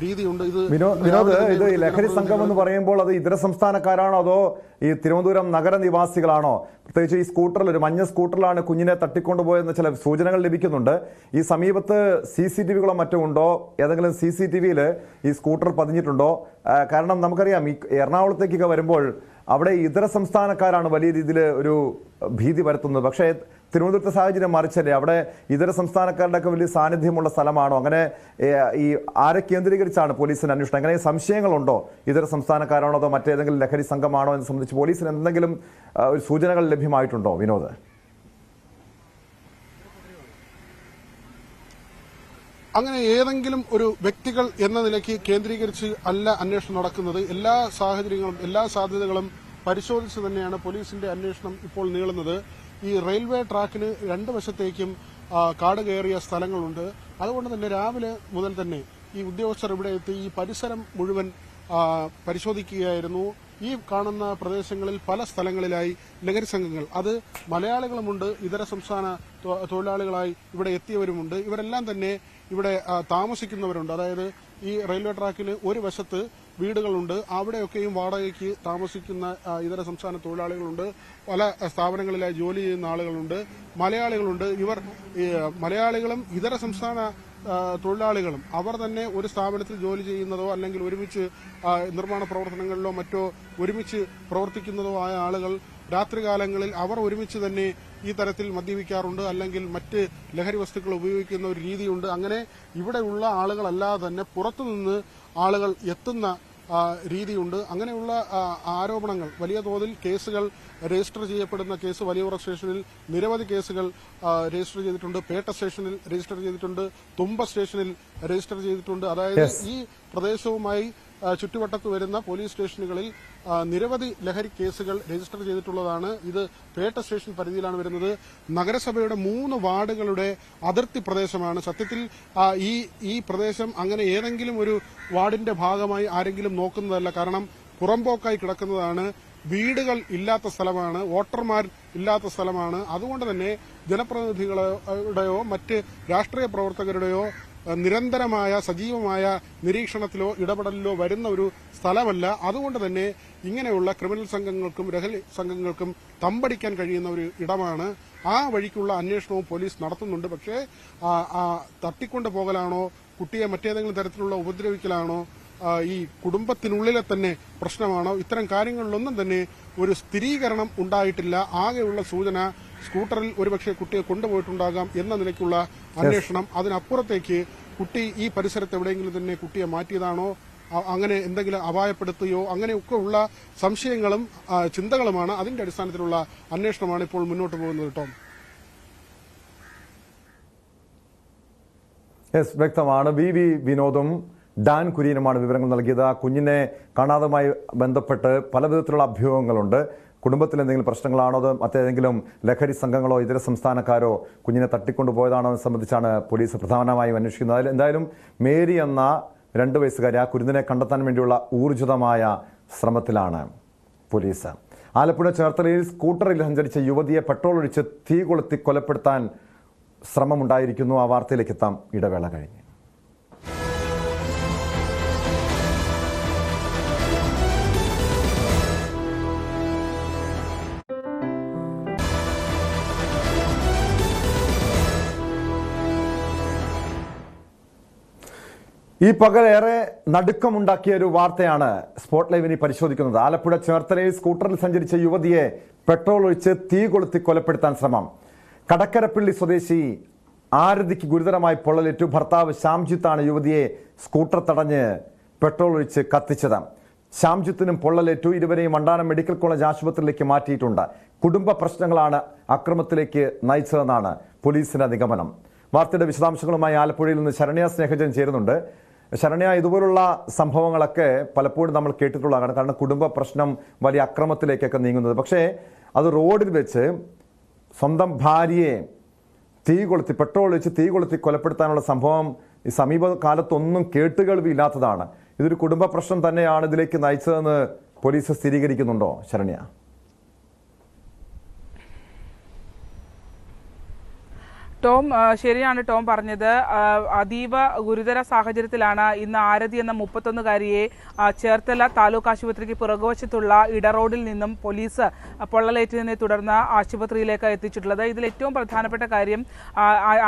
രീതിയുണ്ട്. വിനോദ്, ഇത് ലഹരി സംഘം എന്ന് പറയുമ്പോൾ അത് ഇതര സംസ്ഥാനക്കാരാണോ അതോ ഈ തിരുവനന്തപുരം നഗരനിവാസികളാണോ? പ്രത്യേകിച്ച് ഈ സ്കൂട്ടറിൽ, ഒരു മഞ്ഞ സ്കൂട്ടറിലാണ് കുഞ്ഞിനെ തട്ടിക്കൊണ്ടുപോയെന്ന ചില സൂചനകൾ ലഭിക്കുന്നുണ്ട്. ഈ സമീപത്ത് CCTVകളോ മറ്റോ ഉണ്ടോ? ഏതെങ്കിലും CCTVയിൽ ഈ സ്കൂട്ടർ പതിഞ്ഞിട്ടുണ്ടോ? കാരണം നമുക്കറിയാം ഈ എറണാകുളത്തേക്കൊക്കെ വരുമ്പോൾ അവിടെ ഇതര സംസ്ഥാനക്കാരാണ് വലിയ രീതിയിൽ ഒരു ഭീതി വരുത്തുന്നത്. പക്ഷേ തിരുവനന്തപുരത്തെ സാഹചര്യം മറിച്ചല്ലേ, അവിടെ ഇതര സംസ്ഥാനക്കാരുടെ ഒക്കെ വലിയ സാന്നിധ്യമുള്ള സ്ഥലമാണോ? അങ്ങനെ ഈ ആരെ കേന്ദ്രീകരിച്ചാണ് പോലീസിന്റെ അന്വേഷണം? അങ്ങനെ സംശയങ്ങളുണ്ടോ? ഇതര സംസ്ഥാനക്കാരാണോ അതോ മറ്റേതെങ്കിലും ലഹരി സംഘമാണോ എന്ന് സംബന്ധിച്ച് പോലീസിന് എന്തെങ്കിലും ഒരു സൂചനകൾ ലഭ്യമായിട്ടുണ്ടോ വിനോദ്? അങ്ങനെ ഏതെങ്കിലും ഒരു വ്യക്തികൾ എന്ന നിലയ്ക്ക് കേന്ദ്രീകരിച്ച് അല്ല അന്വേഷണം നടക്കുന്നത്. എല്ലാ സാഹചര്യങ്ങളും എല്ലാ സാധ്യതകളും പരിശോധിച്ച് തന്നെയാണ് പോലീസിന്റെ അന്വേഷണം ഇപ്പോൾ നീളുന്നത്. ഈ റെയിൽവേ ട്രാക്കിന് രണ്ട് വശത്തേക്കും കാട് കയറിയ സ്ഥലങ്ങളുണ്ട്. അതുകൊണ്ട് തന്നെ രാവിലെ മുതൽ തന്നെ ഈ ഉദ്യോഗസ്ഥർ ഇവിടെ എത്തി ഈ പരിസരം മുഴുവൻ പരിശോധിക്കുകയായിരുന്നു. ഈ കാണുന്ന പ്രദേശങ്ങളിൽ പല സ്ഥലങ്ങളിലായി ലഹരി സംഘങ്ങൾ, അത് മലയാളികളുമുണ്ട്, ഇതര സംസ്ഥാന തൊഴിലാളികളായി ഇവിടെ എത്തിയവരുമുണ്ട്. ഇവരെല്ലാം തന്നെ ഇവിടെ താമസിക്കുന്നവരുണ്ട്. അതായത് ഈ റെയിൽവേ ട്രാക്കിന് ഒരു വശത്ത് വീടുകളുണ്ട്, അവിടെയൊക്കെയും വാടകയ്ക്ക് താമസിക്കുന്ന ഇതര സംസ്ഥാന തൊഴിലാളികളുണ്ട്, പല സ്ഥാപനങ്ങളിലായി ജോലി ചെയ്യുന്ന ആളുകളുണ്ട്, മലയാളികളുണ്ട്. ഇവർ മലയാളികളും ഇതര സംസ്ഥാന തൊഴിലാളികളും അവർ തന്നെ ഒരു സ്ഥാപനത്തിൽ ജോലി ചെയ്യുന്നതോ അല്ലെങ്കിൽ ഒരുമിച്ച് നിർമ്മാണ പ്രവർത്തനങ്ങളിലോ മറ്റോ ഒരുമിച്ച് പ്രവർത്തിക്കുന്നതോ ആയ ആളുകൾ രാത്രികാലങ്ങളിൽ അവർ ഒരുമിച്ച് തന്നെ ഈ തരത്തിൽ മദ്യപിക്കാറുണ്ട്, അല്ലെങ്കിൽ മറ്റ് ലഹരി വസ്തുക്കൾ ഉപയോഗിക്കുന്ന ഒരു രീതിയുണ്ട്. അങ്ങനെ ഇവിടെയുള്ള ആളുകളല്ലാതെ തന്നെ പുറത്തുനിന്ന് ആളുകൾ എത്തുന്ന രീതിയുണ്ട്. അങ്ങനെയുള്ള ആരോപണങ്ങൾ, വലിയ തോതിൽ കേസുകൾ രജിസ്റ്റർ ചെയ്യപ്പെടുന്ന കേസ് വലിയവറ സ്റ്റേഷനിൽ നിരവധി കേസുകൾ രജിസ്റ്റർ ചെയ്തിട്ടുണ്ട്, പേട്ട സ്റ്റേഷനിൽ രജിസ്റ്റർ ചെയ്തിട്ടുണ്ട്, തുമ്പ സ്റ്റേഷനിൽ രജിസ്റ്റർ ചെയ്തിട്ടുണ്ട്. അതായത് ഈ പ്രദേശവുമായി ചുറ്റുവട്ടത്ത് വരുന്ന പോലീസ് സ്റ്റേഷനുകളിൽ നിരവധി ലഹരി കേസുകൾ രജിസ്റ്റർ ചെയ്തിട്ടുള്ളതാണ്. ഇത് പേട്ട സ്റ്റേഷൻ പരിധിയിലാണ് വരുന്നത്. നഗരസഭയുടെ 3 വാർഡുകളുടെ അതിർത്തി പ്രദേശമാണ്. സത്യത്തിൽ ഈ പ്രദേശം അങ്ങനെ ഏതെങ്കിലും ഒരു വാർഡിന്റെ ഭാഗമായി ആരെങ്കിലും നോക്കുന്നതല്ല. കാരണം പുറമ്പോക്കായി കിടക്കുന്നതാണ്, വീടുകൾ ഇല്ലാത്ത സ്ഥലമാണ്, വോട്ടർമാർ ഇല്ലാത്ത സ്ഥലമാണ്. അതുകൊണ്ട് തന്നെ ജനപ്രതിനിധികളുടെയോ മറ്റ് രാഷ്ട്രീയ പ്രവർത്തകരുടെയോ നിരന്തരമായ സജീവമായ നിരീക്ഷണത്തിലോ ഇടപെടലിലോ വരുന്ന ഒരു സ്ഥലമല്ല. അതുകൊണ്ട് തന്നെ ഇങ്ങനെയുള്ള ക്രിമിനൽ സംഘങ്ങൾക്കും ലഹരി സംഘങ്ങൾക്കും തമ്പടിക്കാൻ കഴിയുന്ന ഒരു ഇടമാണ്. ആ വഴിക്കുള്ള അന്വേഷണവും പോലീസ് നടത്തുന്നുണ്ട്. പക്ഷേ തട്ടിക്കൊണ്ടു പോകലാണോ, കുട്ടിയെ മറ്റേതെങ്കിലും തരത്തിലുള്ള ഉപദ്രവിക്കലാണോ, ഈ കുടുംബത്തിനുള്ളിലെ തന്നെ പ്രശ്നമാണോ, ഇത്തരം കാര്യങ്ങളിലൊന്നും തന്നെ ഒരു സ്ഥിരീകരണം ഉണ്ടായിട്ടില്ല. ആകെയുള്ള സൂചന സ്കൂട്ടറിൽ ഒരുപക്ഷെ കുട്ടിയെ കൊണ്ടുപോയിട്ടുണ്ടാകാം എന്ന നിലയ്ക്കുള്ള അന്വേഷണം. അതിനപ്പുറത്തേക്ക് കുട്ടി ഈ പരിസരത്ത് എവിടെയെങ്കിലും തന്നെ കുട്ടിയെ മാറ്റിയതാണോ, അങ്ങനെ എന്തെങ്കിലും അപായപ്പെടുത്തുകയോ അങ്ങനെയൊക്കെ ഉള്ള സംശയങ്ങളും ചിന്തകളുമാണ്. അതിന്റെ അടിസ്ഥാനത്തിലുള്ള അന്വേഷണമാണ് ഇപ്പോൾ മുന്നോട്ട് പോകുന്നത്. ടോം, വ്യക്തമാണ്. വി വിനോദും ഡാൻ കുര്യനുമാണ് വിവരങ്ങൾ നൽകിയത്. കുഞ്ഞിനെ കാണാതുമായി ബന്ധപ്പെട്ട് പല വിധത്തിലുള്ള അഭ്യൂഹങ്ങളുണ്ട്. കുടുംബത്തിൽ എന്തെങ്കിലും പ്രശ്നങ്ങളാണോ, അതോ മറ്റേതെങ്കിലും ലഹരി സംഘങ്ങളോ ഇതര സംസ്ഥാനക്കാരോ കുഞ്ഞിനെ തട്ടിക്കൊണ്ടുപോയതാണോ എന്ന് സംബന്ധിച്ചാണ് പോലീസ് പ്രധാനമായും അന്വേഷിക്കുന്നത്. എന്തായാലും മേരി എന്ന 2 വയസ്സുകാരി ആ കുരുന്നിനെ കണ്ടെത്താൻ വേണ്ടിയുള്ള ഊർജിതമായ ശ്രമത്തിലാണ് പോലീസ്. ആലപ്പുഴ ചേർത്തലയിൽ സ്കൂട്ടറിൽ സഞ്ചരിച്ച യുവതിയെ പെട്രോൾ ഒഴിച്ച് തീ കൊളുത്തി കൊലപ്പെടുത്താൻ ശ്രമമുണ്ടായിരിക്കുന്നു. ആ വാർത്തയിലേക്ക് എത്താം ഇടവേള കഴിഞ്ഞ്. ഈ പകൽ ഏറെ നടുക്കമുണ്ടാക്കിയ ഒരു വാർത്തയാണ് സ്പോട്ട് ലൈവിനി പരിശോധിക്കുന്നത്. ആലപ്പുഴ ചേർത്തലയിൽ സ്കൂട്ടറിൽ സഞ്ചരിച്ച യുവതിയെ പെട്രോൾ ഒഴിച്ച് തീ കൊളുത്തി കൊലപ്പെടുത്താൻ ശ്രമം. കടക്കരപ്പള്ളി സ്വദേശി ആരതിക്ക് ഗുരുതരമായി പൊള്ളലേറ്റു. ഭർത്താവ് ശ്യാംജിത്താണ് യുവതിയെ സ്കൂട്ടർ തടഞ്ഞ് പെട്രോൾ ഒഴിച്ച് കത്തിച്ചത്. ശ്യാംജിത്തിനും പൊള്ളലേറ്റു. ഇരുവരെയും വണ്ടാനം മെഡിക്കൽ കോളേജ് ആശുപത്രിയിലേക്ക് മാറ്റിയിട്ടുണ്ട്. കുടുംബ പ്രശ്നങ്ങളാണ് അക്രമത്തിലേക്ക് നയിച്ചതെന്നാണ് പോലീസിന്റെ നിഗമനം. വാർത്തയുടെ വിശദാംശങ്ങളുമായി ആലപ്പുഴയിൽ നിന്ന് ശരണ്യ സ്നേഹജൻ ചേരുന്നുണ്ട്. ശരണ്യ, ഇതുപോലുള്ള സംഭവങ്ങളൊക്കെ പലപ്പോഴും നമ്മൾ കേട്ടിട്ടുള്ളതാണ്. കാരണം കുടുംബ പ്രശ്നം വലിയ അക്രമത്തിലേക്കൊക്കെ നീങ്ങുന്നത്. പക്ഷേ അത് റോഡിൽ വെച്ച് സ്വന്തം ഭാര്യയെ പെട്രോൾ ഒഴിച്ച് തീ കൊളുത്തി കൊലപ്പെടുത്താനുള്ള സംഭവം ഈ സമീപകാലത്തൊന്നും കേട്ടുകേൾവിയില്ലാത്തതാണ്. ഇതൊരു കുടുംബ പ്രശ്നം തന്നെയാണ് ഇതിലേക്ക് നയിച്ചതെന്ന് പോലീസ് സ്ഥിരീകരിക്കുന്നുണ്ടോ ശരണ്യ? ടോം, ശരിയാണ് ടോം പറഞ്ഞത്. അതീവ ഗുരുതര സാഹചര്യത്തിലാണ് ഇന്ന് ആരതി എന്ന 31-കാരിയെ ചേർത്തല താലൂക്ക് ആശുപത്രിക്ക് പുറകുവശത്തുള്ള ഇടറോഡിൽ നിന്നും പോലീസ് പൊള്ളലേറ്റതിനെ തുടർന്ന് ആശുപത്രിയിലേക്ക് എത്തിച്ചിട്ടുള്ളത്. ഇതിൽ ഏറ്റവും പ്രധാനപ്പെട്ട കാര്യം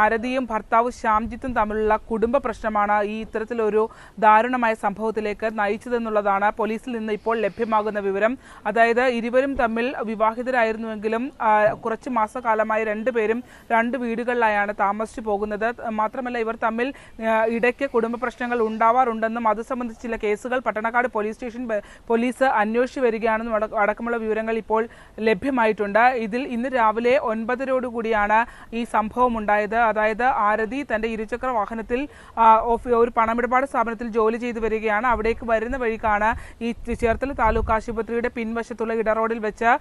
ആരതിയും ഭർത്താവ് ശ്യാംജിത്തും തമ്മിലുള്ള കുടുംബ പ്രശ്നമാണ് ഈ ഇത്തരത്തിലൊരു ദാരുണമായ സംഭവത്തിലേക്ക് നയിച്ചതെന്നുള്ളതാണ് പോലീസിൽ നിന്ന് ഇപ്പോൾ ലഭ്യമാകുന്ന വിവരം. അതായത് ഇരുവരും തമ്മിൽ വിവാഹിതരായിരുന്നുവെങ്കിലും കുറച്ച് മാസക്കാലമായി 2 പേരും 2 വീടുകളിൽ ാണ് താമസിച്ചു പോകുന്നത്. മാത്രമല്ല ഇവർ തമ്മിൽ ഇടയ്ക്ക് കുടുംബ പ്രശ്നങ്ങൾ ഉണ്ടാവാറുണ്ടെന്നും അത് സംബന്ധിച്ച് ചില കേസുകൾ പട്ടണക്കാട് പോലീസ് അന്വേഷിച്ചു വരികയാണെന്നും അടക്കമുള്ള വിവരങ്ങൾ ഇപ്പോൾ ലഭ്യമായിട്ടുണ്ട്. ഇതിൽ ഇന്ന് രാവിലെ 9:00 ഈ സംഭവം ഉണ്ടായത്. അതായത് ആരതി തന്റെ ഇരുചക്ര വാഹനത്തിൽ ഒരു പണമിടപാട് സ്ഥാപനത്തിൽ ജോലി ചെയ്തു വരികയാണ്. അവിടേക്ക് വരുന്ന വഴിക്കാണ് ഈ ചേർത്തല താലൂക്ക് ആശുപത്രിയുടെ പിൻവശത്തുള്ള ഇടറോഡിൽ വെച്ച്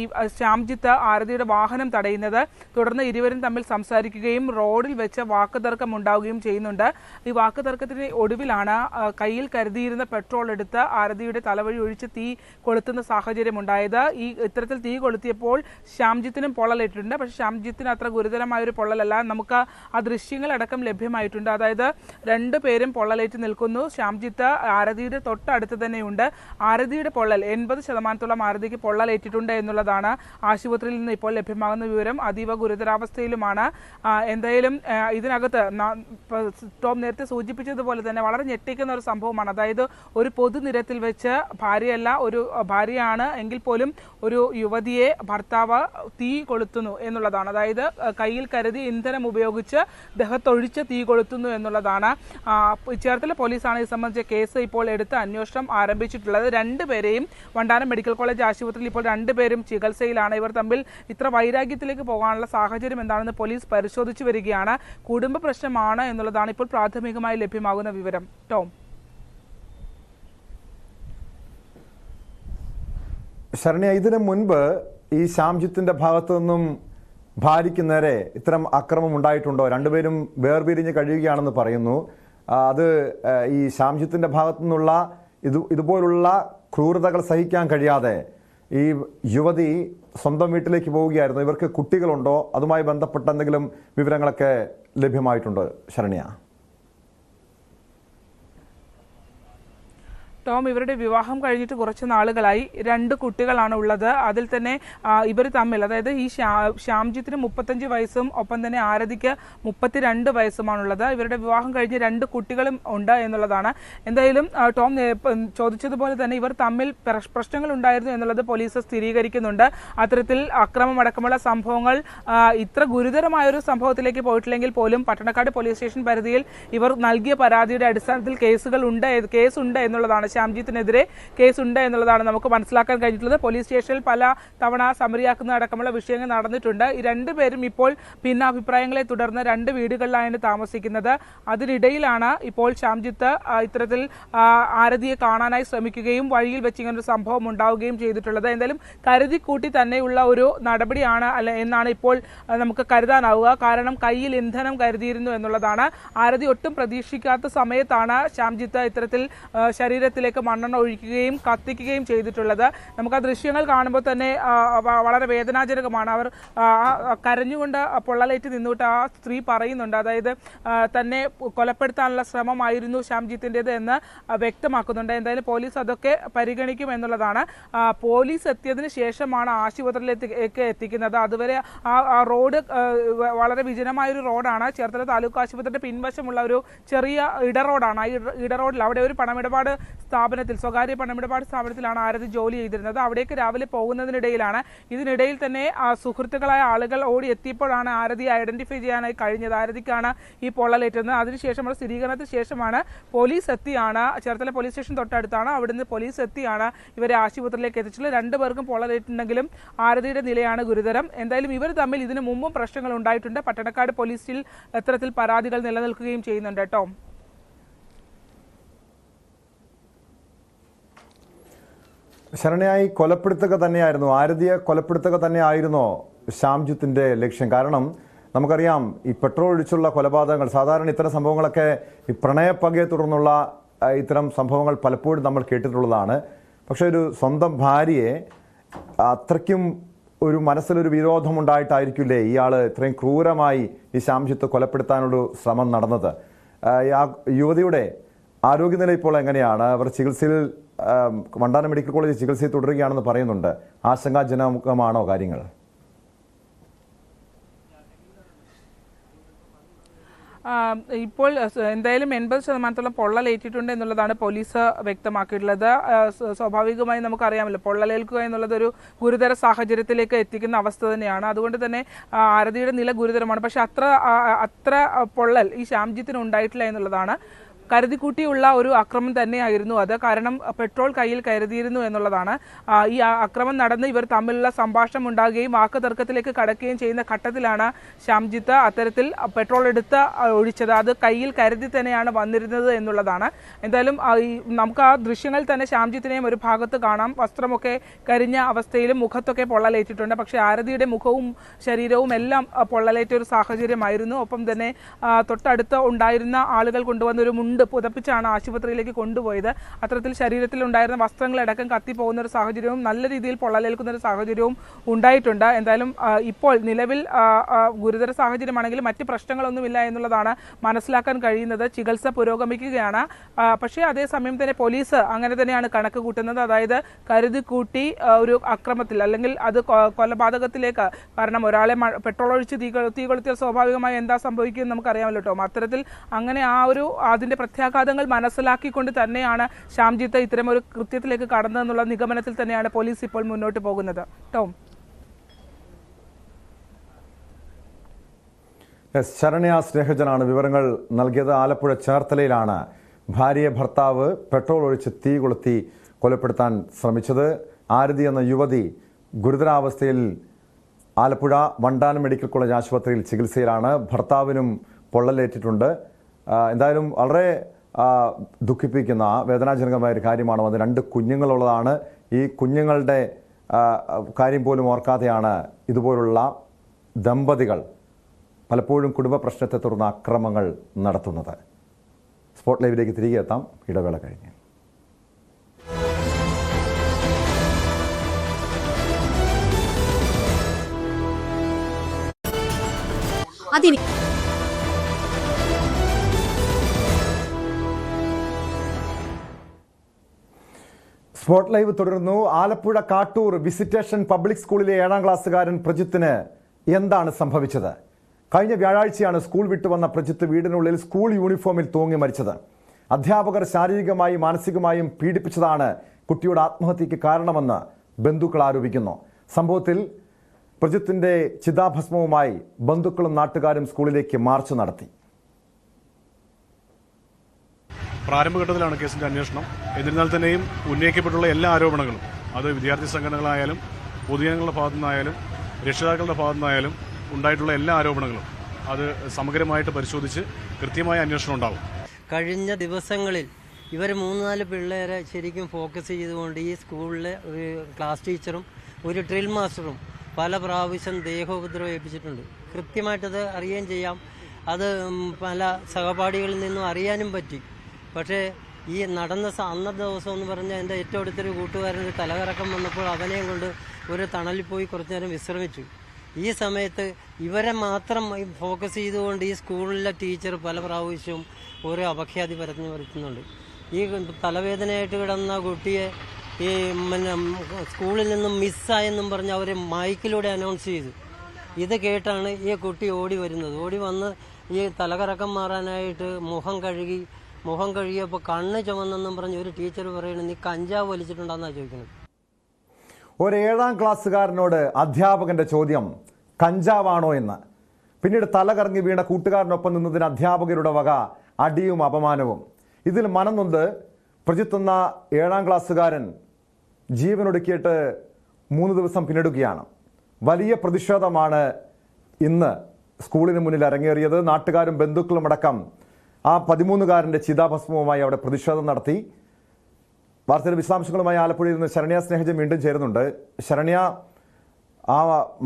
ഈ ശ്യാംജിത്ത് ആരതിയുടെ വാഹനം തടയുന്നത്. തുടർന്ന് ഇരുവരും തമ്മിൽ സംസാരിച്ചു. സംസാരിക്കുകയും റോഡിൽ വെച്ച് വാക്കുതർക്കം ഉണ്ടാവുകയും ചെയ്യുന്നുണ്ട്. ഈ വാക്കുതർക്കത്തിന് ഒടുവിലാണ് കയ്യിൽ കരുതിയിരുന്ന പെട്രോൾ എടുത്ത് ആരതിയുടെ തലവഴി ഒഴിച്ച് തീ കൊളുത്തുന്ന സാഹചര്യം ഉണ്ടായത്. ഇത്തരത്തിൽ തീ കൊളുത്തിയപ്പോൾ ശ്യാംജിത്തിനും പൊള്ളലേറ്റിട്ടുണ്ട്. പക്ഷേ ശ്യാംജിത്തിന് അത്ര ഗുരുതരമായൊരു പൊള്ളലല്ല. നമുക്ക് ആ ദൃശ്യങ്ങളടക്കം ലഭ്യമായിട്ടുണ്ട്. അതായത് രണ്ടുപേരും പൊള്ളലേറ്റ് നിൽക്കുന്നു. ശ്യാംജിത്ത് ആരതിയുടെ തൊട്ടടുത്ത് തന്നെയുണ്ട്. ആരതിയുടെ പൊള്ളൽ 80% ആരതിക്ക് പൊള്ളലേറ്റിട്ടുണ്ട് എന്നുള്ളതാണ് ആശുപത്രിയിൽ നിന്ന് ഇപ്പോൾ ലഭ്യമാകുന്ന വിവരം. അതീവ ഗുരുതരാവസ്ഥയിലുമാണ്. എന്തായാലും ഇതിനകത്ത് ടോം നേരത്തെ സൂചിപ്പിച്ചതുപോലെ തന്നെ വളരെ ഞെട്ടിക്കുന്ന ഒരു സംഭവമാണ്. അതായത് ഒരു പൊതുനിരത്തിൽ വെച്ച് ഒരു ഭാര്യയാണ് എങ്കിൽ പോലും ഒരു യുവതിയെ ഭർത്താവ് തീ കൊളുത്തുന്നു എന്നുള്ളതാണ്. അതായത് കയ്യിൽ കരുതി ഇന്ധനം ഉപയോഗിച്ച് ദേഹത്തൊഴിച്ച് തീ കൊളുത്തുന്നു എന്നുള്ളതാണ്. ചേർത്തല പോലീസാണ് ഇത് സംബന്ധിച്ച കേസ് ഇപ്പോൾ എടുത്ത് അന്വേഷണം ആരംഭിച്ചിട്ടുള്ളത്. രണ്ടുപേരെയും വണ്ടാനം മെഡിക്കൽ കോളേജ് ആശുപത്രിയിൽ ഇപ്പോൾ രണ്ടുപേരും ചികിത്സയിലാണ്. ഇവർ തമ്മിൽ ഇത്ര വൈരാഗ്യത്തിലേക്ക് പോകാനുള്ള സാഹചര്യം എന്താണെന്ന് പോലീസ് പരിശോധിച്ചു വരികയാണ്. കുടുംബ പ്രശ്നമാണ് എന്നുള്ളതാണ് ഇപ്പോൾ പ്രാഥമികമായി ലഭ്യമാകുന്ന വിവരം. ടോം. ശരണ്യ, ഇതിനു മുൻപ് ഈ ശ്യാംജിത്തിന്റെ ഭാഗത്തു നിന്നും ഭാര്യയ്ക്ക് നേരെ ഇത്തരം അക്രമം ഉണ്ടായിട്ടുണ്ടോ? രണ്ടുപേരും വേർപിരിഞ്ഞ് കഴിയുകയാണെന്ന് പറയുന്നു. അത് ഈ ശ്യാംജിത്തിന്റെ ഭാഗത്തു നിന്നുള്ള ഇതുപോലുള്ള ക്രൂരതകൾ സഹിക്കാൻ കഴിയാതെ ഈ യുവതി സ്വന്തം വീട്ടിലേക്ക് പോവുകയായിരുന്നു. ഇവർക്ക് കുട്ടികളുണ്ടോ? അതുമായി ബന്ധപ്പെട്ട എന്തെങ്കിലും വിവരങ്ങളൊക്കെ ലഭ്യമായിട്ടുണ്ടോ ശരണ്യ? ടോം, ഇവരുടെ വിവാഹം കഴിഞ്ഞിട്ട് കുറച്ച് നാളുകളായി. 2 കുട്ടികളാണ് ഉള്ളത്. അതിൽ തന്നെ ഇവർ തമ്മിൽ, അതായത് ഈ ശ്യാംജിത്തിന് 35 വയസ്സും ഒപ്പം തന്നെ ആരതിക്ക് 32 വയസ്സുമാണുള്ളത്. ഇവരുടെ വിവാഹം കഴിഞ്ഞ് 2 കുട്ടികളും ഉണ്ട് എന്നുള്ളതാണ്. എന്തായാലും ടോം ചോദിച്ചതുപോലെ തന്നെ ഇവർ തമ്മിൽ പ്രശ്നങ്ങൾ ഉണ്ടായിരുന്നു എന്നുള്ളത് പോലീസ് സ്ഥിരീകരിക്കുന്നുണ്ട്. അത്തരത്തിൽ അക്രമമടക്കമുള്ള സംഭവങ്ങൾ ഇത്ര ഗുരുതരമായൊരു സംഭവത്തിലേക്ക് പോയിട്ടില്ലെങ്കിൽ പോലും പട്ടണക്കാട് പോലീസ് സ്റ്റേഷൻ പരിധിയിൽ ഇവർ നൽകിയ പരാതിയുടെ അടിസ്ഥാനത്തിൽ കേസുണ്ട് എന്നുള്ളതാണ്. ശ്യാംജിത്തിനെതിരെ കേസുണ്ട് എന്നുള്ളതാണ് നമുക്ക് മനസ്സിലാക്കാൻ കഴിഞ്ഞിട്ടുള്ളത്. പോലീസ് സ്റ്റേഷനിൽ പല തവണ സമരിയാക്കുന്ന അടക്കമുള്ള വിഷയങ്ങൾ നടന്നിട്ടുണ്ട്. ഈ രണ്ടുപേരും ഇപ്പോൾ ഭിന്നാഭിപ്രായങ്ങളെ തുടർന്ന് 2 വീടുകളിലാണ് താമസിക്കുന്നത്. അതിനിടയിലാണ് ഇപ്പോൾ ശ്യാംജിത്ത് ഇത്തരത്തിൽ ആരതിയെ കാണാനായി ശ്രമിക്കുകയും വഴിയിൽ വെച്ച് ഇങ്ങനൊരു സംഭവം ഉണ്ടാവുകയും ചെയ്തിട്ടുള്ളത്. എന്തായാലും കരുതിക്കൂട്ടി തന്നെയുള്ള ഒരു നടപടിയാണ് എന്നാണ് ഇപ്പോൾ നമുക്ക് കരുതാനാവുക. കാരണം കയ്യിൽ ഇന്ധനം കരുതിയിരുന്നു എന്നുള്ളതാണ്. ആരതി ഒട്ടും പ്രതീക്ഷിക്കാത്ത സമയത്താണ് ശ്യാംജിത്ത് ഇത്തരത്തിൽ ശരീരത്തിലേക്ക് മണ്ണെണ്ണ ഒഴിക്കുകയും കത്തിക്കുകയും ചെയ്തിട്ടുള്ളത്. നമുക്ക് ആ ദൃശ്യങ്ങൾ കാണുമ്പോൾ തന്നെ വളരെ വേദനാജനകമാണ്. അവർ കരഞ്ഞുകൊണ്ട് പൊള്ളലേറ്റ് നിന്നിട്ട് ആ സ്ത്രീ പറയുന്നുണ്ട്. അതായത് തന്നെ കൊലപ്പെടുത്താനുള്ള ശ്രമമായിരുന്നു ശ്യാംജിത്തിൻ്റെത് എന്ന് വ്യക്തമാക്കുന്നുണ്ട്. എന്തായാലും പോലീസ് അതൊക്കെ പരിഗണിക്കും എന്നുള്ളതാണ്. പോലീസ് എത്തിയതിന് ശേഷമാണ് ആശുപത്രിയിലേക്ക് എത്തിക്കുന്നത്. അതുവരെ ആ റോഡ് വളരെ വിജനമായൊരു റോഡാണ്. ചേർത്തല താലൂക്ക് ആശുപത്രിയുടെ പിൻവശമുള്ള ഒരു ചെറിയ ഇടറോഡാണ്. ആ ഇടറോഡിൽ അവിടെ ഒരു പണമിടപാട് സ്വകാര്യ പണമിടപാട് സ്ഥാപനത്തിലാണ് ആരതി ജോലി ചെയ്തിരുന്നത്. അവിടേക്ക് രാവിലെ പോകുന്നതിനിടയിലാണ് ഇതിനിടയിൽ തന്നെ സുഹൃത്തുക്കളായ ആളുകൾ ഓടി എത്തിയപ്പോഴാണ് ആരതിയെ ഐഡന്റിഫൈ ചെയ്യാനായി കഴിഞ്ഞത്. ആരതിക്കാണ് ഈ പൊള്ളലേറ്റത്. അതിനുശേഷമുള്ള സ്ഥിരീകരണത്തിന് ശേഷമാണ് പോലീസ് എത്തിയാണ്, ചേർത്തല പോലീസ് സ്റ്റേഷൻ തൊട്ടടുത്താണ്, അവിടുന്ന് പോലീസ് എത്തിയാണ് ഇവരെ ആശുപത്രിയിലേക്ക് എത്തിച്ചത്. 2 പേർക്കും പൊള്ളലേറ്റുണ്ടെങ്കിലും ആരതിയുടെ നിലയാണ് ഗുരുതരം. എന്തായാലും ഇവർ തമ്മിൽ ഇതിനു മുമ്പും പ്രശ്നങ്ങൾ ഉണ്ടായിട്ടുണ്ട്. പട്ടണക്കാട് പോലീസിൽ ഇത്തരത്തിൽ പരാതികൾ നിലനിൽക്കുകയും ചെയ്യുന്നുണ്ട്. കേട്ടോ. ശരണയായി കൊലപ്പെടുത്തുക തന്നെയായിരുന്നു, ആരതിയെ കൊലപ്പെടുത്തുക തന്നെയായിരുന്നോ ശ്യാംജിത്തിന്റെ ലക്ഷ്യം? കാരണം നമുക്കറിയാം ഈ പെട്രോൾ ഒഴിച്ചുള്ള കൊലപാതകങ്ങൾ, സാധാരണ ഇത്തരം സംഭവങ്ങളൊക്കെ ഈ പ്രണയപ്പകയെ തുടർന്നുള്ള ഇത്തരം സംഭവങ്ങൾ പലപ്പോഴും നമ്മൾ കേട്ടിട്ടുള്ളതാണ്. പക്ഷെ ഒരു സ്വന്തം ഭാര്യയെ അത്രയ്ക്കും ഒരു മനസ്സിലൊരു വിരോധമുണ്ടായിട്ടായിരിക്കില്ലേ ഇയാൾ ഇത്രയും ക്രൂരമായി ഈ ശ്യാംജിത്ത് കൊലപ്പെടുത്താനൊരു ശ്രമം നടന്നത്? ആ യുവതിയുടെ ആരോഗ്യനില ഇപ്പോൾ എങ്ങനെയാണ്? അവർ ചികിത്സയിൽ വണ്ടാനം മെഡിക്കൽ കോളേജ് ചികിത്സയിൽ തുടരുകയാണെന്ന് പറയുന്നുണ്ട്. ആശങ്കാജനകമാണോ കാര്യങ്ങൾ? ഇപ്പോൾ എന്തായാലും 80% പൊള്ളലേറ്റിട്ടുണ്ട് എന്നുള്ളതാണ് പോലീസ് വ്യക്തമാക്കിയിട്ടുള്ളത്. സ്വാഭാവികമായി നമുക്കറിയാമല്ലോ, പൊള്ളലേൽക്കുക എന്നുള്ളത് ഒരു ഗുരുതര സാഹചര്യത്തിലേക്ക് എത്തിക്കുന്ന അവസ്ഥ തന്നെയാണ്. അതുകൊണ്ട് തന്നെ ആരതിയുടെ നില ഗുരുതരമാണ്. പക്ഷെ അത്ര പൊള്ളൽ ഈ ശ്യാംജിത്തിന് ഉണ്ടായിട്ടില്ല എന്നുള്ളതാണ് കരുതിക്കൂട്ടിയുള്ള ഒരു അക്രമം തന്നെയായിരുന്നു അത്. കാരണം പെട്രോൾ കയ്യിൽ കരുതിയിരുന്നു എന്നുള്ളതാണ്. ഈ അക്രമം നടന്ന് ഇവർ തമ്മിലുള്ള സംഭാഷണം ഉണ്ടാകുകയും വാക്ക് തർക്കത്തിലേക്ക് കടക്കുകയും ചെയ്യുന്ന ഘട്ടത്തിലാണ് ശ്യാംജിത്ത് അത്തരത്തിൽ പെട്രോൾ എടുത്ത് ഒഴിച്ചത്. അത് കയ്യിൽ കരുതി തന്നെയാണ് വന്നിരുന്നത് എന്നുള്ളതാണ്. എന്തായാലും നമുക്ക് ആ ദൃശ്യങ്ങൾ തന്നെ ശ്യാംജിത്തിനെയും ഒരു ഭാഗത്ത് കാണാം. വസ്ത്രമൊക്കെ കരിഞ്ഞ അവസ്ഥയിലും മുഖത്തൊക്കെ പൊള്ളലേറ്റിട്ടുണ്ട്. പക്ഷേ ആരതിയുടെ മുഖവും ശരീരവും എല്ലാം പൊള്ളലേറ്റ ഒരു സാഹചര്യമായിരുന്നു. ഒപ്പം തന്നെ തൊട്ടടുത്ത് ഉണ്ടായിരുന്ന ആളുകൾ കൊണ്ടുവന്ന ഒരു മുണ്ട് പുതപ്പിച്ചാണ് ആശുപത്രിയിലേക്ക് കൊണ്ടുപോയത്. അത്തരത്തിൽ ശരീരത്തിൽ ഉണ്ടായിരുന്ന വസ്ത്രങ്ങളടക്കം കത്തിപ്പോകുന്ന ഒരു സാഹചര്യവും നല്ല രീതിയിൽ പൊള്ളലേൽക്കുന്ന ഒരു സാഹചര്യവും ഉണ്ടായിട്ടുണ്ട്. എന്തായാലും ഇപ്പോൾ നിലവിൽ ഗുരുതര സാഹചര്യമാണെങ്കിലും മറ്റ് പ്രശ്നങ്ങളൊന്നുമില്ല എന്നുള്ളതാണ് മനസ്സിലാക്കാൻ കഴിയുന്നത്. ചികിത്സ പുരോഗമിക്കുകയാണ്. പക്ഷേ അതേസമയം തന്നെ പോലീസ് അങ്ങനെ തന്നെയാണ് കണക്ക് കൂട്ടുന്നത്. അതായത് കരുതി കൂട്ടി ഒരു അക്രമത്തിൽ അല്ലെങ്കിൽ അത് കൊലപാതകത്തിലേക്ക്, കാരണം ഒരാളെ പെട്രോൾ ഒഴിച്ച് തീ കൊളുത്തിയാൽ സ്വാഭാവികമായി എന്താ സംഭവിക്കുമെന്ന് നമുക്കറിയാമല്ലോ ടോം. അത്തരത്തിൽ അങ്ങനെ അതിന്റെ പ്രത്യാഘാതങ്ങൾ മനസ്സിലാക്കിക്കൊണ്ട് തന്നെയാണ് ശ്യാംജിത്ത് ഇത്തരം ഒരു കൃത്യത്തിലേക്ക് കടന്നതെന്നുള്ള നിഗമനത്തിൽ തന്നെയാണ് പോലീസ് ഇപ്പോൾ മുന്നോട്ട് പോകുന്നത്. ടോം. ശരണ്യ സ്നേഹജനാണ് വിവരങ്ങൾ നൽകിയത്. ആലപ്പുഴ ചേർത്തലയിലാണ് ഭാര്യയെ ഭർത്താവ് പെട്രോൾ ഒഴിച്ച് തീ കൊളുത്തി കൊലപ്പെടുത്താൻ ശ്രമിച്ചത്. ആരതി എന്ന യുവതി ഗുരുതരാവസ്ഥയിൽ ആലപ്പുഴ വണ്ടാനം മെഡിക്കൽ കോളേജ് ആശുപത്രിയിൽ ചികിത്സയിലാണ്. ഭർത്താവിനും പൊള്ളലേറ്റിട്ടുണ്ട്. എന്തായാലും വളരെ ദുഃഖിപ്പിക്കുന്ന വേദനാജനകമായ ഒരു കാര്യമാണ്. അത് 2 കുഞ്ഞുങ്ങളുള്ളതാണ്. ഈ കുഞ്ഞുങ്ങളുടെ കാര്യം പോലും ഓർക്കാതെയാണ് ഇതുപോലുള്ള ദമ്പതികൾ പലപ്പോഴും കുടുംബ പ്രശ്നത്തെ തുടർന്ന് അക്രമങ്ങൾ നടത്തുന്നത്. സ്പോട്ട് ലൈവിലേക്ക് തിരികെ എത്താം, ഇടവേള കഴിഞ്ഞ്. സ്പോട്ട് ലൈവ് തുടരുന്നു. ആലപ്പുഴ കാട്ടൂർ വിസിറ്റേഷൻ പബ്ലിക് സ്കൂളിലെ 7ാം ക്ലാസ്സുകാരൻ പ്രജിത്തിന് എന്താണ് സംഭവിച്ചത്? കഴിഞ്ഞ വ്യാഴാഴ്ചയാണ് സ്കൂൾ വിട്ടുവന്ന പ്രജിത്ത് വീടിനുള്ളിൽ സ്കൂൾ യൂണിഫോമിൽ തൂങ്ങി മരിച്ചത്. അധ്യാപകർ ശാരീരികമായും മാനസികമായും പീഡിപ്പിച്ചതാണ് കുട്ടിയുടെ ആത്മഹത്യക്ക് കാരണമെന്ന് ബന്ധുക്കൾ ആരോപിക്കുന്നു. സംഭവത്തിൽ പ്രജിത്തിന്റെ ചിതാഭസ്മവുമായി ബന്ധുക്കളും നാട്ടുകാരും സ്കൂളിലേക്ക് മാർച്ച് നടത്തി. പ്രാരംഭഘട്ടത്തിലാണ് കേസിന്റെ അന്വേഷണം. എന്നിരുന്നാൽ തന്നെയും ഉന്നയിക്കപ്പെട്ടുള്ള എല്ലാ ആരോപണങ്ങളും, അത് വിദ്യാർത്ഥി സംഘടനകളായാലും പൊതുജനങ്ങളുടെ ഭാഗത്തുനിന്നായാലും രക്ഷിതാക്കളുടെ ഭാഗത്തുനിന്നായാലും ഉണ്ടായിട്ടുള്ള എല്ലാ ആരോപണങ്ങളും അത് സമഗ്രമായിട്ട് പരിശോധിച്ച് കൃത്യമായ അന്വേഷണം ഉണ്ടാവും. കഴിഞ്ഞ ദിവസങ്ങളിൽ ഇവർ 3-4 പിള്ളേരെ ശരിക്കും ഫോക്കസ് ചെയ്തുകൊണ്ട് ഈ സ്കൂളിലെ ഒരു ക്ലാസ് ടീച്ചറും ഒരു ഡ്രിൽ മാസ്റ്ററും പല പ്രാവശ്യം ദേഹോപദ്രവം ഏൽപ്പിച്ചിട്ടുണ്ട്. കൃത്യമായിട്ടത് അറിയുകയും ചെയ്യാം. അത് പല സഹപാഠികളിൽ നിന്നും അറിയാനും പറ്റി. പക്ഷേ ഈ നടന്ന അന്നത്തെ ദിവസം എന്ന് പറഞ്ഞാൽ എൻ്റെ ഏറ്റവും അടുത്തൊരു കൂട്ടുകാരന് തലകറക്കം വന്നപ്പോൾ അവനെയും കൊണ്ട് ഒരു തണലിൽ പോയി കുറച്ചു നേരം വിശ്രമിച്ചു. ഈ സമയത്ത് ഇവരെ മാത്രം ഫോക്കസ് ചെയ്തുകൊണ്ട് ഈ സ്കൂളിലെ ടീച്ചർ പല പ്രാവശ്യവും ഓരോ അപഖ്യാതി വരുത്തുന്നുണ്ട്. ഈ തലവേദനയായിട്ട് കിടന്ന കുട്ടിയെ ഈ സ്കൂളിൽ നിന്നും മിസ്സായെന്നും പറഞ്ഞ് അവർ മൈക്കിലൂടെ അനൗൺസ് ചെയ്തു. ഇത് കേട്ടാണ് ഈ കുട്ടി ഓടി വരുന്നത്. ഓടി വന്ന് ഈ തലകറക്കം മാറാനായിട്ട് മുഖം കഴുകിയപ്പോൾ കണ്ണ് ചുമന്നെന്നും പറഞ്ഞ് ഒരു ടീച്ചർ പറയുന്നത് നീ കഞ്ചാവ് വലിച്ചിട്ടുണ്ടെന്നാണ് ചോദിക്കുന്നത്. ഒരു 7ാം ക്ലാസ്സുകാരനോട് അധ്യാപകന്റെ ചോദ്യം കഞ്ചാവാണോ എന്ന്. പിന്നീട് തലകറങ്ങി വീണ കൂട്ടുകാരനൊപ്പം നിന്നതിന് അധ്യാപകരുടെ വക അടിയും അപമാനവും. ഇതിൽ മനംനൊന്ത് പ്രജിത്ത് എന്ന 7ാം ക്ലാസ്സുകാരൻ ജീവനൊടുക്കിയിട്ട് 3 ദിവസം പിന്നിടുകയാണ്. വലിയ പ്രതിഷേധമാണ് ഇന്ന് സ്കൂളിന് മുന്നിൽ അരങ്ങേറിയത്. നാട്ടുകാരും ബന്ധുക്കളും അടക്കം ആ 13-കാരൻ്റെ ചിതാഭസ്മവുമായി അവിടെ പ്രതിഷേധം നടത്തി. വാർത്തയുടെ വിശദാംശങ്ങളുമായി ആലപ്പുഴയിൽ നിന്ന് ശരണ്യ സ്നേഹജൻ വീണ്ടും ചേരുന്നുണ്ട്. ശരണ്യ, ആ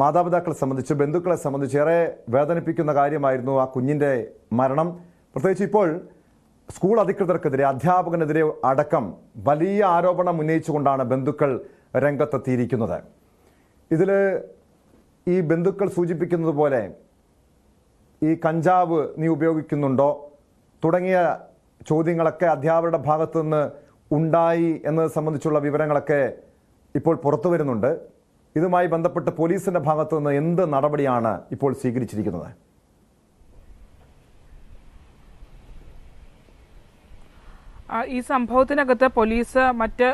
മാതാപിതാക്കളെ സംബന്ധിച്ച്, ബന്ധുക്കളെ സംബന്ധിച്ച് ഏറെ വേദനിപ്പിക്കുന്ന കാര്യമായിരുന്നു ആ കുഞ്ഞിൻ്റെ മരണം. പ്രത്യേകിച്ച് ഇപ്പോൾ സ്കൂൾ അധികൃതർക്കെതിരെ, അധ്യാപകനെതിരെ അടക്കം വലിയ ആരോപണം ഉന്നയിച്ചുകൊണ്ടാണ് ബന്ധുക്കൾ രംഗത്തെത്തിയിരിക്കുന്നത്. ഇതിൽ ഈ ബന്ധുക്കൾ സൂചിപ്പിക്കുന്നത് പോലെ ഈ കഞ്ചാവ് നീ ഉപയോഗിക്കുന്നുണ്ടോ തുടങ്ങിയ ചോദ്യങ്ങളൊക്കെ അധ്യാപകരുടെ ഭാഗത്തു നിന്ന് ഉണ്ടായി എന്നത് സംബന്ധിച്ചുള്ള വിവരങ്ങളൊക്കെ ഇപ്പോൾ പുറത്തു വരുന്നുണ്ട്. ഇതുമായി ബന്ധപ്പെട്ട് പോലീസിന്റെ ഭാഗത്തു നിന്ന് എന്ത് നടപടിയാണ് ഇപ്പോൾ സ്വീകരിച്ചിരിക്കുന്നത്? ഈ സംഭവത്തിനകത്ത് പോലീസ് മറ്റ്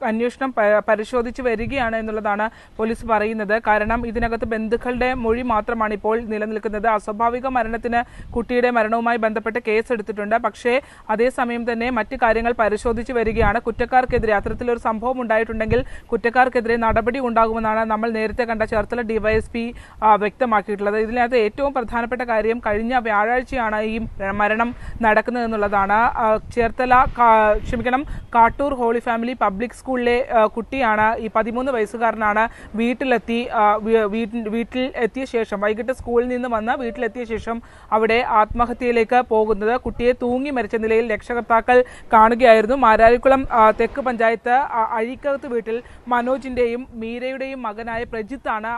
അന്വേഷണം പരിശോധിച്ച് വരികയാണ് എന്നുള്ളതാണ് പോലീസ് പറയുന്നത്. കാരണം ഇതിനകത്ത് ബന്ധുക്കളുടെ മൊഴി മാത്രമാണ് ഇപ്പോൾ നിലനിൽക്കുന്നത്. അസ്വാഭാവിക മരണത്തിന് കുട്ടിയുടെ മരണവുമായി ബന്ധപ്പെട്ട് കേസെടുത്തിട്ടുണ്ട്. പക്ഷേ അതേസമയം തന്നെ മറ്റ് കാര്യങ്ങൾ പരിശോധിച്ച് വരികയാണ്. കുറ്റക്കാർക്കെതിരെ അത്തരത്തിലൊരു സംഭവം ഉണ്ടായിട്ടുണ്ടെങ്കിൽ കുറ്റക്കാർക്കെതിരെ നടപടി ഉണ്ടാകുമെന്നാണ് നമ്മൾ നേരത്തെ കണ്ട ചേർത്തല ഡിവൈഎസ്പി വ്യക്തമാക്കിയിട്ടുള്ളത്. ഇതിനകത്ത് ഏറ്റവും പ്രധാനപ്പെട്ട കാര്യം കഴിഞ്ഞ വ്യാഴാഴ്ചയാണ് ഈ മരണം നടക്കുന്നത് എന്നുള്ളതാണ്. കാട്ടൂർ ഹോളി ഫാമിലി പബ്ലിക് സ്കൂളിലെ കുട്ടിയാണ്. ഈ 13 വയസ്സുകാരനാണ് വീട്ടിൽ എത്തിയ ശേഷം വൈകിട്ട് സ്കൂളിൽ നിന്ന് വന്ന് വീട്ടിലെത്തിയ ശേഷം അവിടെ ആത്മഹത്യയിലേക്ക് പോകുന്നത്. കുട്ടിയെ തൂങ്ങി മരിച്ച നിലയിൽ രക്ഷകർത്താക്കൾ കാണുകയായിരുന്നു. മാരാരിക്കുളം തെക്ക് പഞ്ചായത്ത് അഴിക്കകത്ത് വീട്ടിൽ മനോജിന്റെയും മീരയുടെയും മകനായ പ്രജിത്താണ്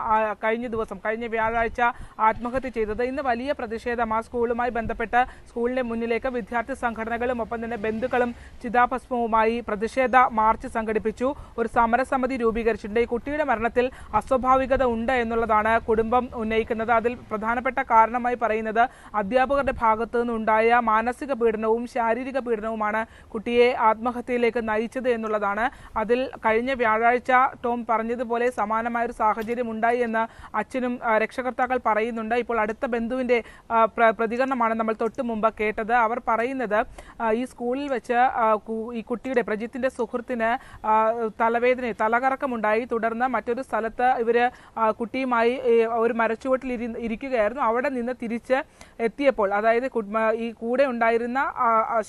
കഴിഞ്ഞ വ്യാഴാഴ്ച ആത്മഹത്യ ചെയ്തത്. ഇന്ന് വലിയ പ്രതിഷേധം ആ സ്കൂളുമായി ബന്ധപ്പെട്ട് സ്കൂളിന്റെ മുന്നിലേക്ക് വിദ്യാർത്ഥി സംഘടനകളും ഒപ്പം തന്നെ ബന്ധുക്കളും ചിതാഭസ്മവുമായി പ്രതിഷേധ മാർച്ച് സംഘടിപ്പിച്ചു. ഒരു സമരസമിതി രൂപീകരിച്ചിട്ടുണ്ട്. ഈ കുട്ടിയുടെ മരണത്തിൽ അസ്വാഭാവികത ഉണ്ട് എന്നുള്ളതാണ് കുടുംബം ഉന്നയിക്കുന്നത്. അതിൽ പ്രധാനപ്പെട്ട കാരണമായി പറയുന്നത് അധ്യാപകരുടെ ഭാഗത്തു നിന്നുണ്ടായ മാനസിക പീഡനവും ശാരീരിക പീഡനവുമാണ് കുട്ടിയെ ആത്മഹത്യയിലേക്ക് നയിച്ചത് എന്നുള്ളതാണ്. അതിൽ കഴിഞ്ഞ വ്യാഴാഴ്ച ടോം പറഞ്ഞതുപോലെ സമാനമായൊരു സാഹചര്യം ഉണ്ടായി എന്ന് അച്ഛനും രക്ഷകർത്താക്കൾ പറയുന്നുണ്ട്. ഇപ്പോൾ അടുത്ത ബന്ധുവിന്റെ പ്രതികരണമാണ് നമ്മൾ തൊട്ടു മുമ്പ് കേട്ടത്. അവർ പറയുന്നത് ഈ സ്കൂളിൽ വെച്ച് ഈ കുട്ടിയുടെ പ്രജിത്തിന്റെ സുഹൃത്തിന് തലകറക്കമുണ്ടായി. തുടർന്ന് മറ്റൊരു സ്ഥലത്ത് ഇവര് കുട്ടിയുമായി ഒരു മരച്ചുവട്ടിൽ ഇരിക്കുകയായിരുന്നു. അവിടെ നിന്ന് തിരിച്ച് എത്തിയപ്പോൾ, അതായത് ഈ കൂടെ ഉണ്ടായിരുന്ന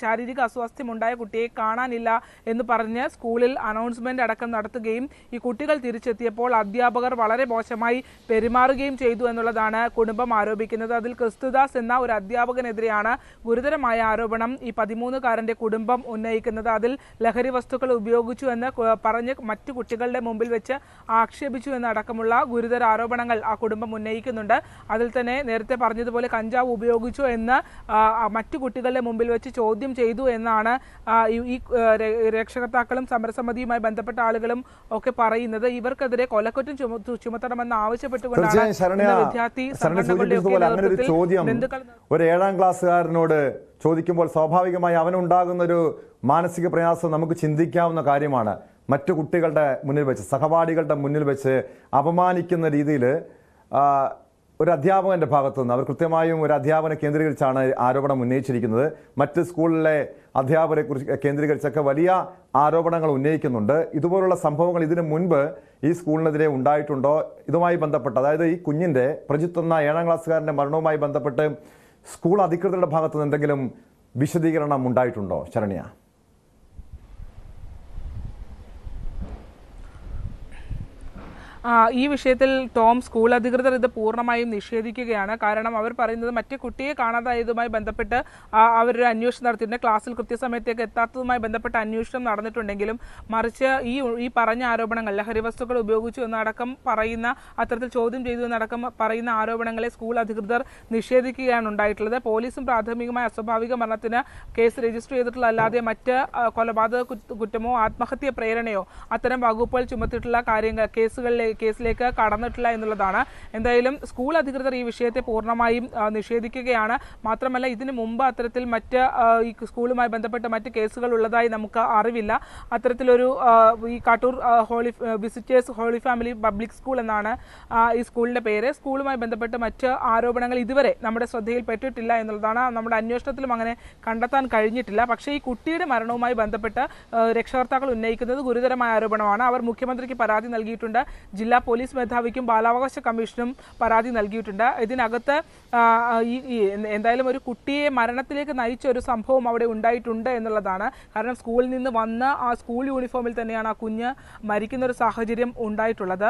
ശാരീരിക അസ്വാസ്ഥ്യമുണ്ടായ കുട്ടിയെ കാണാനില്ല എന്ന് പറഞ്ഞ് സ്കൂളിൽ അനൗൺസ്മെന്റ് അടക്കം നടത്തുകയും ഈ കുട്ടികൾ തിരിച്ചെത്തിയപ്പോൾ അധ്യാപകർ വളരെ മോശമായി പെരുമാറുകയും ചെയ്തു എന്നുള്ളതാണ് കുടുംബം ആരോപിക്കുന്നത്. അതിൽ ക്രിസ്തുദാസ് എന്ന ഒരു അധ്യാപകനെതിരെയാണ് ഗുരുതരമായ ആരോപണം ഈ 13കാരന്റെ കുടുംബം ഉന്നയിക്കുന്നത്. അതിൽ ലഹരി വസ്തുക്കൾ ഉപയോഗിച്ചു എന്ന് പറഞ്ഞ് മറ്റു കുട്ടികളുടെ മുമ്പിൽ വെച്ച് ആക്ഷേപിച്ചു എന്നടക്കമുള്ള ഗുരുതര ആരോപണങ്ങൾ ആ കുടുംബം ഉന്നയിക്കുന്നുണ്ട്. അതിൽ തന്നെ നേരത്തെ പറഞ്ഞതുപോലെ കഞ്ചാവ് ഉപയോഗിച്ചു എന്ന് മറ്റു കുട്ടികളുടെ മുമ്പിൽ വെച്ച് ചോദ്യം ചെയ്തു എന്നാണ് ഈ രക്ഷകർത്താക്കളും സമരസമിതിയുമായി ബന്ധപ്പെട്ട ആളുകളും ഒക്കെ പറയുന്നത്. ഇവർക്കെതിരെ കൊലക്കുറ്റം ചുമത്തണമെന്ന് ആവശ്യപ്പെട്ടുകൊണ്ടാണ് വിദ്യാർത്ഥി ഒരു 7ാം ക്ലാസ്സുകാരനോട് ചോദിക്കുമ്പോൾ സ്വാഭാവികമായി അവനുണ്ടാകുന്നൊരു മാനസിക പ്രയാസം നമുക്ക് ചിന്തിക്കാവുന്ന കാര്യമാണ്. മറ്റു കുട്ടികളുടെ മുന്നിൽ വെച്ച്, സഹപാഠികളുടെ മുന്നിൽ വെച്ച് അപമാനിക്കുന്ന രീതിയിൽ ഒരു അധ്യാപകന്റെ ഭാഗത്തുനിന്ന്, അവർ കൃത്യമായും ഒരു അധ്യാപകനെ കേന്ദ്രീകരിച്ചാണ് ആരോപണം ഉന്നയിച്ചിരിക്കുന്നത്. മറ്റ് സ്കൂളിലെ അധ്യാപകരെ കുറിച്ച് കേന്ദ്രീകരിച്ചൊക്കെ വലിയ ആരോപണങ്ങൾ ഉന്നയിക്കുന്നുണ്ട്. ഇതുപോലുള്ള സംഭവങ്ങൾ ഇതിനു മുൻപ് ഈ സ്കൂളിനെതിരെ ഉണ്ടായിട്ടുണ്ടോ? ഇതുമായി ബന്ധപ്പെട്ട്, അതായത് ഈ കുഞ്ഞിന്റെ പ്രജിത്ത് എന്ന 7ാം ക്ലാസ്സുകാരന്റെ മരണവുമായി ബന്ധപ്പെട്ട് സ്കൂൾ അധികൃതരുടെ ഭാഗത്തുനിന്ന് എന്തെങ്കിലും വിശദീകരണം ഉണ്ടായിട്ടുണ്ടോ ശരണ്യ? ഈ വിഷയത്തിൽ ടോം സ്കൂൾ അധികൃതർ ഇത് പൂർണ്ണമായും നിഷേധിക്കുകയാണ്. കാരണം അവർ പറയുന്നത് മറ്റേ കുട്ടിയെ കാണാതായതുമായി ബന്ധപ്പെട്ട് അവരൊരു അന്വേഷണം നടത്തിയിട്ടുണ്ട്. ക്ലാസ്സിൽ കൃത്യസമയത്തേക്ക് എത്താത്തതുമായി ബന്ധപ്പെട്ട അന്വേഷണം നടന്നിട്ടുണ്ടെങ്കിലും മറിച്ച് ഈ പറഞ്ഞ ആരോപണങ്ങൾ, ലഹരി വസ്തുക്കൾ ഉപയോഗിച്ചു എന്നടക്കം പറയുന്ന, അത്തരത്തിൽ ചോദ്യം ചെയ്തു എന്നടക്കം പറയുന്ന ആരോപണങ്ങളെ സ്കൂൾ അധികൃതർ നിഷേധിക്കുകയാണ് ഉണ്ടായിട്ടുള്ളത്. പോലീസും പ്രാഥമികമായ അസ്വാഭാവിക മരണത്തിന് കേസ് രജിസ്റ്റർ ചെയ്തിട്ടുള്ള അല്ലാതെ മറ്റ് കൊലപാതക കുറ്റമോ ആത്മഹത്യ പ്രേരണയോ അത്തരം വകുപ്പുകൾ ചുമത്തിയിട്ടുള്ള കേസിലേക്ക് കടന്നിട്ടില്ല എന്നുള്ളതാണ്. എന്തായാലും സ്കൂൾ അധികൃതർ ഈ വിഷയത്തെ പൂർണ്ണമായും നിഷേധിക്കുകയാണ്. മാത്രമല്ല ഇതിനു മുമ്പ് അത്തരത്തിൽ മറ്റ് ഈ സ്കൂളുമായി ബന്ധപ്പെട്ട മറ്റ് കേസുകൾ ഉള്ളതായി നമുക്ക് അറിവില്ല. അത്തരത്തിലൊരു ഈ Kattoor visitors holy family public school എന്നാണ് ഈ സ്കൂളിന്റെ പേര്. സ്കൂളുമായി ബന്ധപ്പെട്ട് മറ്റ് ആരോപണങ്ങൾ ഇതുവരെ നമ്മുടെ ശ്രദ്ധയിൽപ്പെട്ടിട്ടില്ല എന്നുള്ളതാണ്. നമ്മുടെ അന്വേഷണത്തിലും അങ്ങനെ കണ്ടെത്താൻ കഴിഞ്ഞിട്ടില്ല. പക്ഷേ ഈ കുട്ടിയുടെ മരണവുമായി ബന്ധപ്പെട്ട് രക്ഷകർത്താക്കൾ ഉന്നയിക്കുന്നത് ഗുരുതരമായ ആരോപണമാണ്. അവർ മുഖ്യമന്ത്രിക്ക് പരാതി നൽകിയിട്ടുണ്ട്. ജില്ലാ പോലീസ് മേധാവിക്കും ബാലാവകാശ കമ്മീഷനും പരാതി നൽകിയിട്ടുണ്ട്. ഇതിനകത്ത് എന്തായാലും ഒരു കുട്ടിയെ മരണത്തിലേക്ക് നയിച്ച ഒരു സംഭവം അവിടെ ഉണ്ടായിട്ടുണ്ട് എന്നുള്ളതാണ്. കാരണം സ്കൂളിൽ നിന്ന് വന്ന് ആ സ്കൂൾ യൂണിഫോമിൽ തന്നെയാണ് ആ കുഞ്ഞ് മരിക്കുന്ന ഒരു സാഹചര്യം ഉണ്ടായിട്ടുള്ളത്.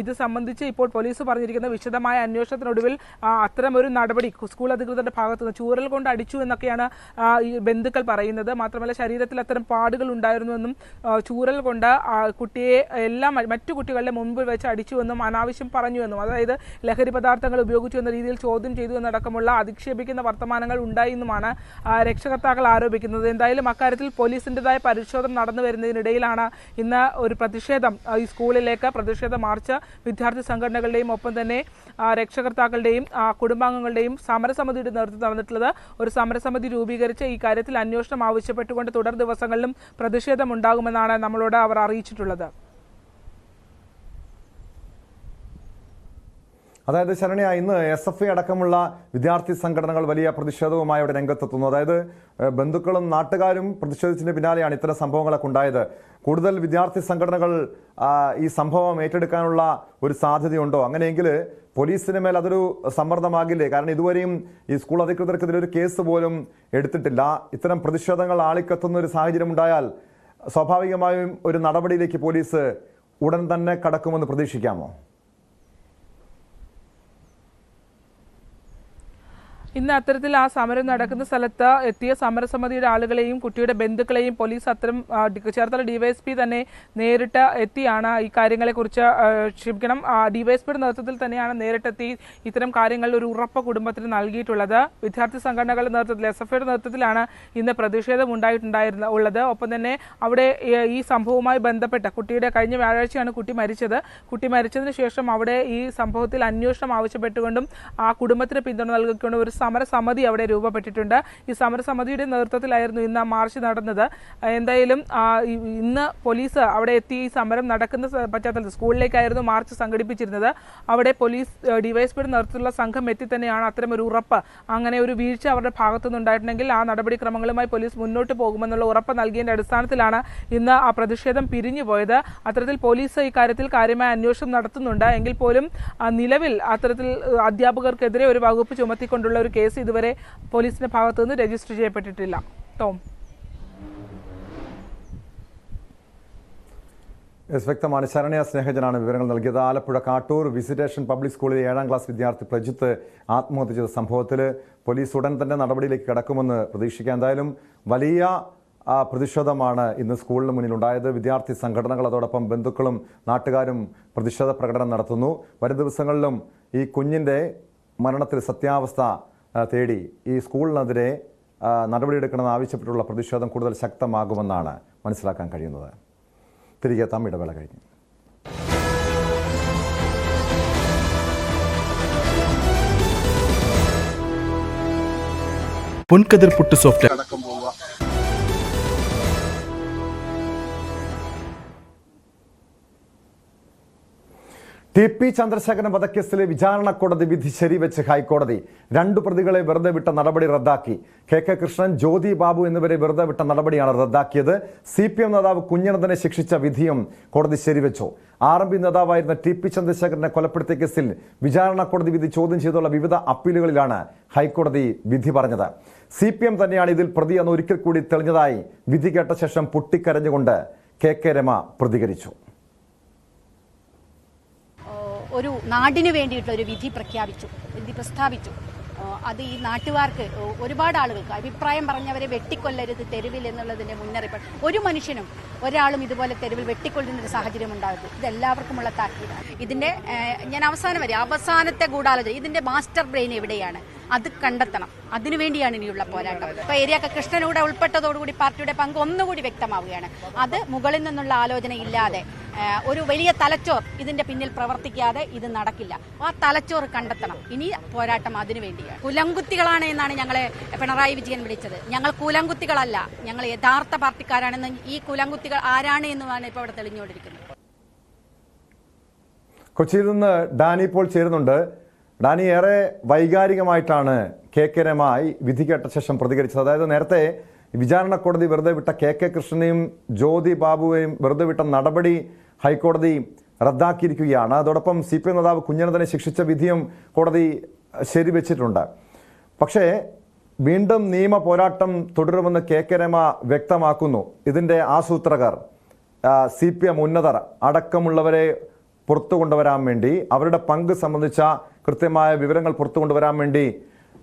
ഇത് സംബന്ധിച്ച് ഇപ്പോൾ പോലീസ് പറഞ്ഞിരിക്കുന്ന വിശദമായ അന്വേഷണത്തിനൊടുവിൽ അത്തരം ഒരു നടപടി സ്കൂൾ അധികൃതരുടെ ഭാഗത്തുനിന്ന് ചൂരൽ കൊണ്ട് അടിച്ചു എന്നൊക്കെയാണ് ഈ ബന്ധുക്കൾ പറയുന്നത്. മാത്രമല്ല ശരീരത്തിൽ അത്തരം പാടുകൾ ഉണ്ടായിരുന്നുവെന്നും ചൂരൽ കൊണ്ട് കുട്ടിയെ മറ്റു കുട്ടികളുടെ മുൻപിൽ വെച്ച് അടിച്ചുവെന്നും അനാവശ്യം പറഞ്ഞുവെന്നും, അതായത് ലഹരി പദാർത്ഥങ്ങൾ ഉപയോഗിച്ചു എന്ന രീതിയിൽ ചോദ്യം ചെയ്തു എന്നടക്കമുള്ള അധിക്ഷേപിക്കുന്ന വർത്തമാനങ്ങൾ ഉണ്ടായി എന്നുമാണ് രക്ഷകർത്താക്കൾ ആരോപിക്കുന്നത്. എന്തായാലും അക്കാര്യത്തിൽ പോലീസിൻ്റെതായ പരിശോധന നടന്നു വരുന്നതിനിടയിലാണ് ഇന്ന് ഒരു പ്രതിഷേധം ഈ സ്കൂളിലേക്ക് പ്രതിഷേധ മാർച്ച് വിദ്യാർത്ഥി സംഘടനകളുടെയും ഒപ്പം തന്നെ രക്ഷകർത്താക്കളുടെയും കുടുംബാംഗങ്ങളുടെയും സമരസമിതിയുടെ നേതൃത്വത്തിൽ നടന്നിട്ടുള്ളത്. ഒരു സമരസമിതി രൂപീകരിച്ച് ഈ കാര്യത്തിൽ അന്വേഷണം ആവശ്യപ്പെട്ടുകൊണ്ട് തുടർ ദിവസങ്ങളിലും പ്രതിഷേധമുണ്ടാകുമെന്നാണ് നമ്മളോട് അവർ അറിയിച്ചിട്ടുള്ളത്. അതായത് ശരണ്യ, ഇന്ന് SFI അടക്കമുള്ള വിദ്യാർത്ഥി സംഘടനകൾ വലിയ പ്രതിഷേധവുമായി അവിടെ രംഗത്തെത്തുന്നു. അതായത് ബന്ധുക്കളും നാട്ടുകാരും പ്രതിഷേധിച്ചതിന് പിന്നാലെയാണ് ഇത്തരം സംഭവങ്ങളൊക്കെ ഉണ്ടായത്. കൂടുതൽ വിദ്യാർത്ഥി സംഘടനകൾ ഈ സംഭവം ഏറ്റെടുക്കാനുള്ള ഒരു സാധ്യതയുണ്ടോ? അങ്ങനെയെങ്കിൽ പോലീസിന് മേൽ അതൊരു സമ്മർദ്ദമാകില്ലേ? കാരണം ഇതുവരെയും ഈ സ്കൂൾ അധികൃതർക്ക് ഇതിലൊരു കേസ് പോലും എടുത്തിട്ടില്ല. ഇത്തരം പ്രതിഷേധങ്ങൾ ആളിക്കത്തുന്ന ഒരു സാഹചര്യം ഉണ്ടായാൽ സ്വാഭാവികമായും ഒരു നടപടിയിലേക്ക് പോലീസ് ഉടൻ തന്നെ കടക്കുമെന്ന് പ്രതീക്ഷിക്കാമോ? ഇന്ന് അത്തരത്തിൽ ആ സമരം നടക്കുന്ന സ്ഥലത്ത് എത്തിയ സമരസമിതിയുടെ ആളുകളെയും കുട്ടിയുടെ ബന്ധുക്കളെയും പോലീസ് അത്തരം ചേർത്തല ഡിവൈഎസ്പി തന്നെ നേരിട്ട് എത്തിയാണ് ഈ കാര്യങ്ങളെക്കുറിച്ച് ഡിവൈഎസ്പിയുടെ നേതൃത്വത്തിൽ തന്നെയാണ് നേരിട്ടെത്തി ഇത്തരം കാര്യങ്ങളിൽ ഒരു ഉറപ്പ് കുടുംബത്തിന് നൽകിയിട്ടുള്ളത്. വിദ്യാർത്ഥി സംഘടനകളുടെ നേതൃത്വത്തിൽ SFIയുടെ നേതൃത്വത്തിലാണ് ഇന്ന് പ്രതിഷേധം ഉള്ളത്. ഒപ്പം തന്നെ അവിടെ ഈ സംഭവവുമായി ബന്ധപ്പെട്ട കുട്ടിയുടെ കഴിഞ്ഞ വ്യാഴാഴ്ചയാണ് കുട്ടി മരിച്ചതിന് ശേഷം അവിടെ ഈ സംഭവത്തിൽ അന്വേഷണം ആവശ്യപ്പെട്ടുകൊണ്ടും ആ കുടുംബത്തിന് പിന്തുണ നൽകിക്കൊണ്ട് ഒരു സമരസമിതി അവിടെ രൂപപ്പെട്ടിട്ടുണ്ട്. ഈ സമരസമിതിയുടെ നേതൃത്വത്തിലായിരുന്നു ഇന്ന് മാർച്ച് നടന്നത്. എന്തായാലും ഇന്ന് പോലീസ് അവിടെ എത്തി ഈ സമരം നടക്കുന്ന പശ്ചാത്തലത്തിൽ സ്കൂളിലേക്കായിരുന്നു മാർച്ച് സംഘടിപ്പിച്ചിരുന്നത്. അവിടെ പോലീസ് ഡിവൈഎസ്പിയുടെ നേതൃത്വത്തിലുള്ള സംഘം എത്തി തന്നെയാണ് അത്തരം ഒരു ഉറപ്പ്, അങ്ങനെ ഒരു വീഴ്ച അവരുടെ ഭാഗത്തുനിന്നുണ്ടായിട്ടുണ്ടെങ്കിൽ ആ നടപടിക്രമങ്ങളുമായി പോലീസ് മുന്നോട്ട് പോകുമെന്നുള്ള ഉറപ്പ് നൽകിയതിന്റെ അടിസ്ഥാനത്തിലാണ് ഇന്ന് ആ പ്രതിഷേധം പിരിഞ്ഞുപോയത്. അത്തരത്തിൽ പോലീസ് ഇക്കാര്യത്തിൽ കാര്യമായ അന്വേഷണം നടത്തുന്നുണ്ട്. എങ്കിൽ പോലും നിലവിൽ അത്തരത്തിൽ അധ്യാപകർക്കെതിരെ ഒരു വകുപ്പ് ചുമത്തിക്കൊണ്ടുള്ള ഒരു കേസ് ഇതുവരെ പോലീസിന്റെ ഭാഗത്തു നിന്ന് രജിസ്റ്റർ ചെയ്യപ്പെട്ടിട്ടില്ല. ടോം, വ്യക്തമാണ്. ശരണ്യ സ്നേഹജനാണ് വിവരങ്ങൾ നൽകിയത്. ആലപ്പുഴ കാട്ടൂർ വിസിറ്റേഷൻ പബ്ലിക് സ്കൂളിലെ 7ാം ക്ലാസ് വിദ്യാർത്ഥി പ്രജിത്ത് ആത്മഹത്യ ചെയ്ത സംഭവത്തിൽ പോലീസ് ഉടൻ തന്നെ നടപടിയിലേക്ക് കടക്കുമെന്ന് പ്രതീക്ഷിക്കാം. എന്തായാലും വലിയ പ്രതിഷേധമാണ് ഇന്ന് സ്കൂളിന് മുന്നിലുണ്ടായത്. വിദ്യാർത്ഥി സംഘടനകൾ അതോടൊപ്പം ബന്ധുക്കളും നാട്ടുകാരും പ്രതിഷേധ പ്രകടനം നടത്തുന്നു. വരും ദിവസങ്ങളിലും ഈ കുഞ്ഞിൻ്റെ മരണത്തിൽ സത്യാവസ്ഥ തേടി ഈ സ്കൂളിനെതിരെ നടപടിയെടുക്കണമെന്ന് ആവശ്യപ്പെട്ടുള്ള പ്രതിഷേധം കൂടുതൽ ശക്തമാകുമെന്നാണ് മനസ്സിലാക്കാൻ കഴിയുന്നത്. തിരികെ എത്താം, ഇടവേള കഴിഞ്ഞു. പൊൻകതിർ പുട്ട് സോഫ്റ്റ് TP ചന്ദ്രശേഖരൻ വധക്കേസിലെ വിചാരണ കോടതി വിധി ശരിവെച്ച് ഹൈക്കോടതി 2 പ്രതികളെ വെറുതെ വിട്ട നടപടി റദ്ദാക്കി. KK കൃഷ്ണൻ, ജ്യോതി ബാബു എന്നിവരെ വെറുതെ വിട്ട നടപടിയാണ് റദ്ദാക്കിയത്. CPM നേതാവ് കുഞ്ഞനന്ദനെ ശിക്ഷിച്ച വിധിയും കോടതി ശരിവെച്ചു. RMP നേതാവായിരുന്ന TP ചന്ദ്രശേഖരനെ കൊലപ്പെടുത്തിയ കേസിൽ വിചാരണ കോടതി വിധി ചോദ്യം ചെയ്തുള്ള വിവിധ അപ്പീലുകളിലാണ് ഹൈക്കോടതി വിധി പറഞ്ഞത്. CPM തന്നെയാണ് ഇതിൽ പ്രതിയെന്ന് ഒരിക്കൽ കൂടി തെളിഞ്ഞതായി വിധി കേട്ട ശേഷം പൊട്ടിക്കരഞ്ഞുകൊണ്ട് KK രമ പ്രതികരിച്ചു. ഒരു നാടിന് വേണ്ടിയിട്ടുള്ള ഒരു വിധി പ്രസ്താവിച്ചു. അത് ഈ നാട്ടുകാർക്ക്, ഒരുപാട് ആളുകൾക്ക് അഭിപ്രായം പറഞ്ഞവരെ വെട്ടിക്കൊല്ലരുത് തെരുവിൽ എന്നുള്ളതിന്റെ മുന്നറിയിപ്പ്. ഒരു മനുഷ്യനും ഒരാളും ഇതുപോലെ തെരുവിൽ വെട്ടിക്കൊല്ലുന്ന ഒരു സാഹചര്യം ഉണ്ടാകരുത്. ഇതെല്ലാവർക്കുമുള്ള താക്കീതാണ്. ഇതിന്റെ ഞാൻ അവസാനത്തെ ഗൂഢാലോചന, ഇതിന്റെ മാസ്റ്റർ ബ്രെയിൻ എവിടെയാണ്, അത് കണ്ടെത്തണം. അതിനുവേണ്ടിയാണ് ഇനിയുള്ള പോരാട്ടം. ഇപ്പൊ ഏരിയൊക്കെ കൃഷ്ണനൂടെ ഉൾപ്പെട്ടതോടുകൂടി പാർട്ടിയുടെ പങ്ക് ഒന്നുകൂടി വ്യക്തമാവുകയാണ്. അത് മുകളിൽ നിന്നുള്ള ആലോചന ഇല്ലാതെ, ഒരു വലിയ തലച്ചോർ ഇതിന്റെ പിന്നിൽ പ്രവർത്തിക്കാതെ ഇത് നടക്കില്ല. ആ തലച്ചോർ കണ്ടെത്തണം. ഇനി പോരാട്ടം അതിനുവേണ്ടിയാണ്. കുലംകുത്തികളാണ് എന്നാണ് ഞങ്ങളെ പിണറായി വിജയൻ വിളിച്ചത്. ഞങ്ങൾ കുലംകുത്തികളല്ല, ഞങ്ങൾ യഥാർത്ഥ പാർട്ടിക്കാരാണെന്ന്. ഈ കുലംകുത്തികൾ ആരാണ് എന്നുമാണ് ഇപ്പോൾ ഇവിടെ തെളിഞ്ഞുകൊണ്ടിരിക്കുന്നത്. കൊച്ചിയിൽ നിന്ന് ഡാനി ഇപ്പോൾ ചേരുന്നുണ്ട്. ഡാനി, ഏറെ വൈകാരികമായിട്ടാണ് KK രമ വിധി കേട്ട ശേഷം പ്രതികരിച്ചത്. അതായത് നേരത്തെ വിചാരണ കോടതി വെറുതെ വിട്ട KK കൃഷ്ണനെയും ജ്യോതി ബാബുവേയും വെറുതെ വിട്ട നടപടി ഹൈക്കോടതി റദ്ദാക്കിയിരിക്കുകയാണ്. അതോടൊപ്പം CPM നേതാവ് കുഞ്ഞനന്ദനെ ശിക്ഷിച്ച വിധിയും കോടതി ശരിവെച്ചിട്ടുണ്ട്. പക്ഷേ വീണ്ടും നിയമ പോരാട്ടം തുടരുമെന്ന് KK രമ വ്യക്തമാക്കുന്നു. ഇതിൻ്റെ ആസൂത്രകർ, CPM ഉന്നതർ അടക്കമുള്ളവരെ പുറത്തു കൊണ്ടുവരാൻ വേണ്ടി, അവരുടെ പങ്ക് സംബന്ധിച്ച കൃത്യമായ വിവരങ്ങൾ പുറത്തു കൊണ്ടുവരാൻ വേണ്ടി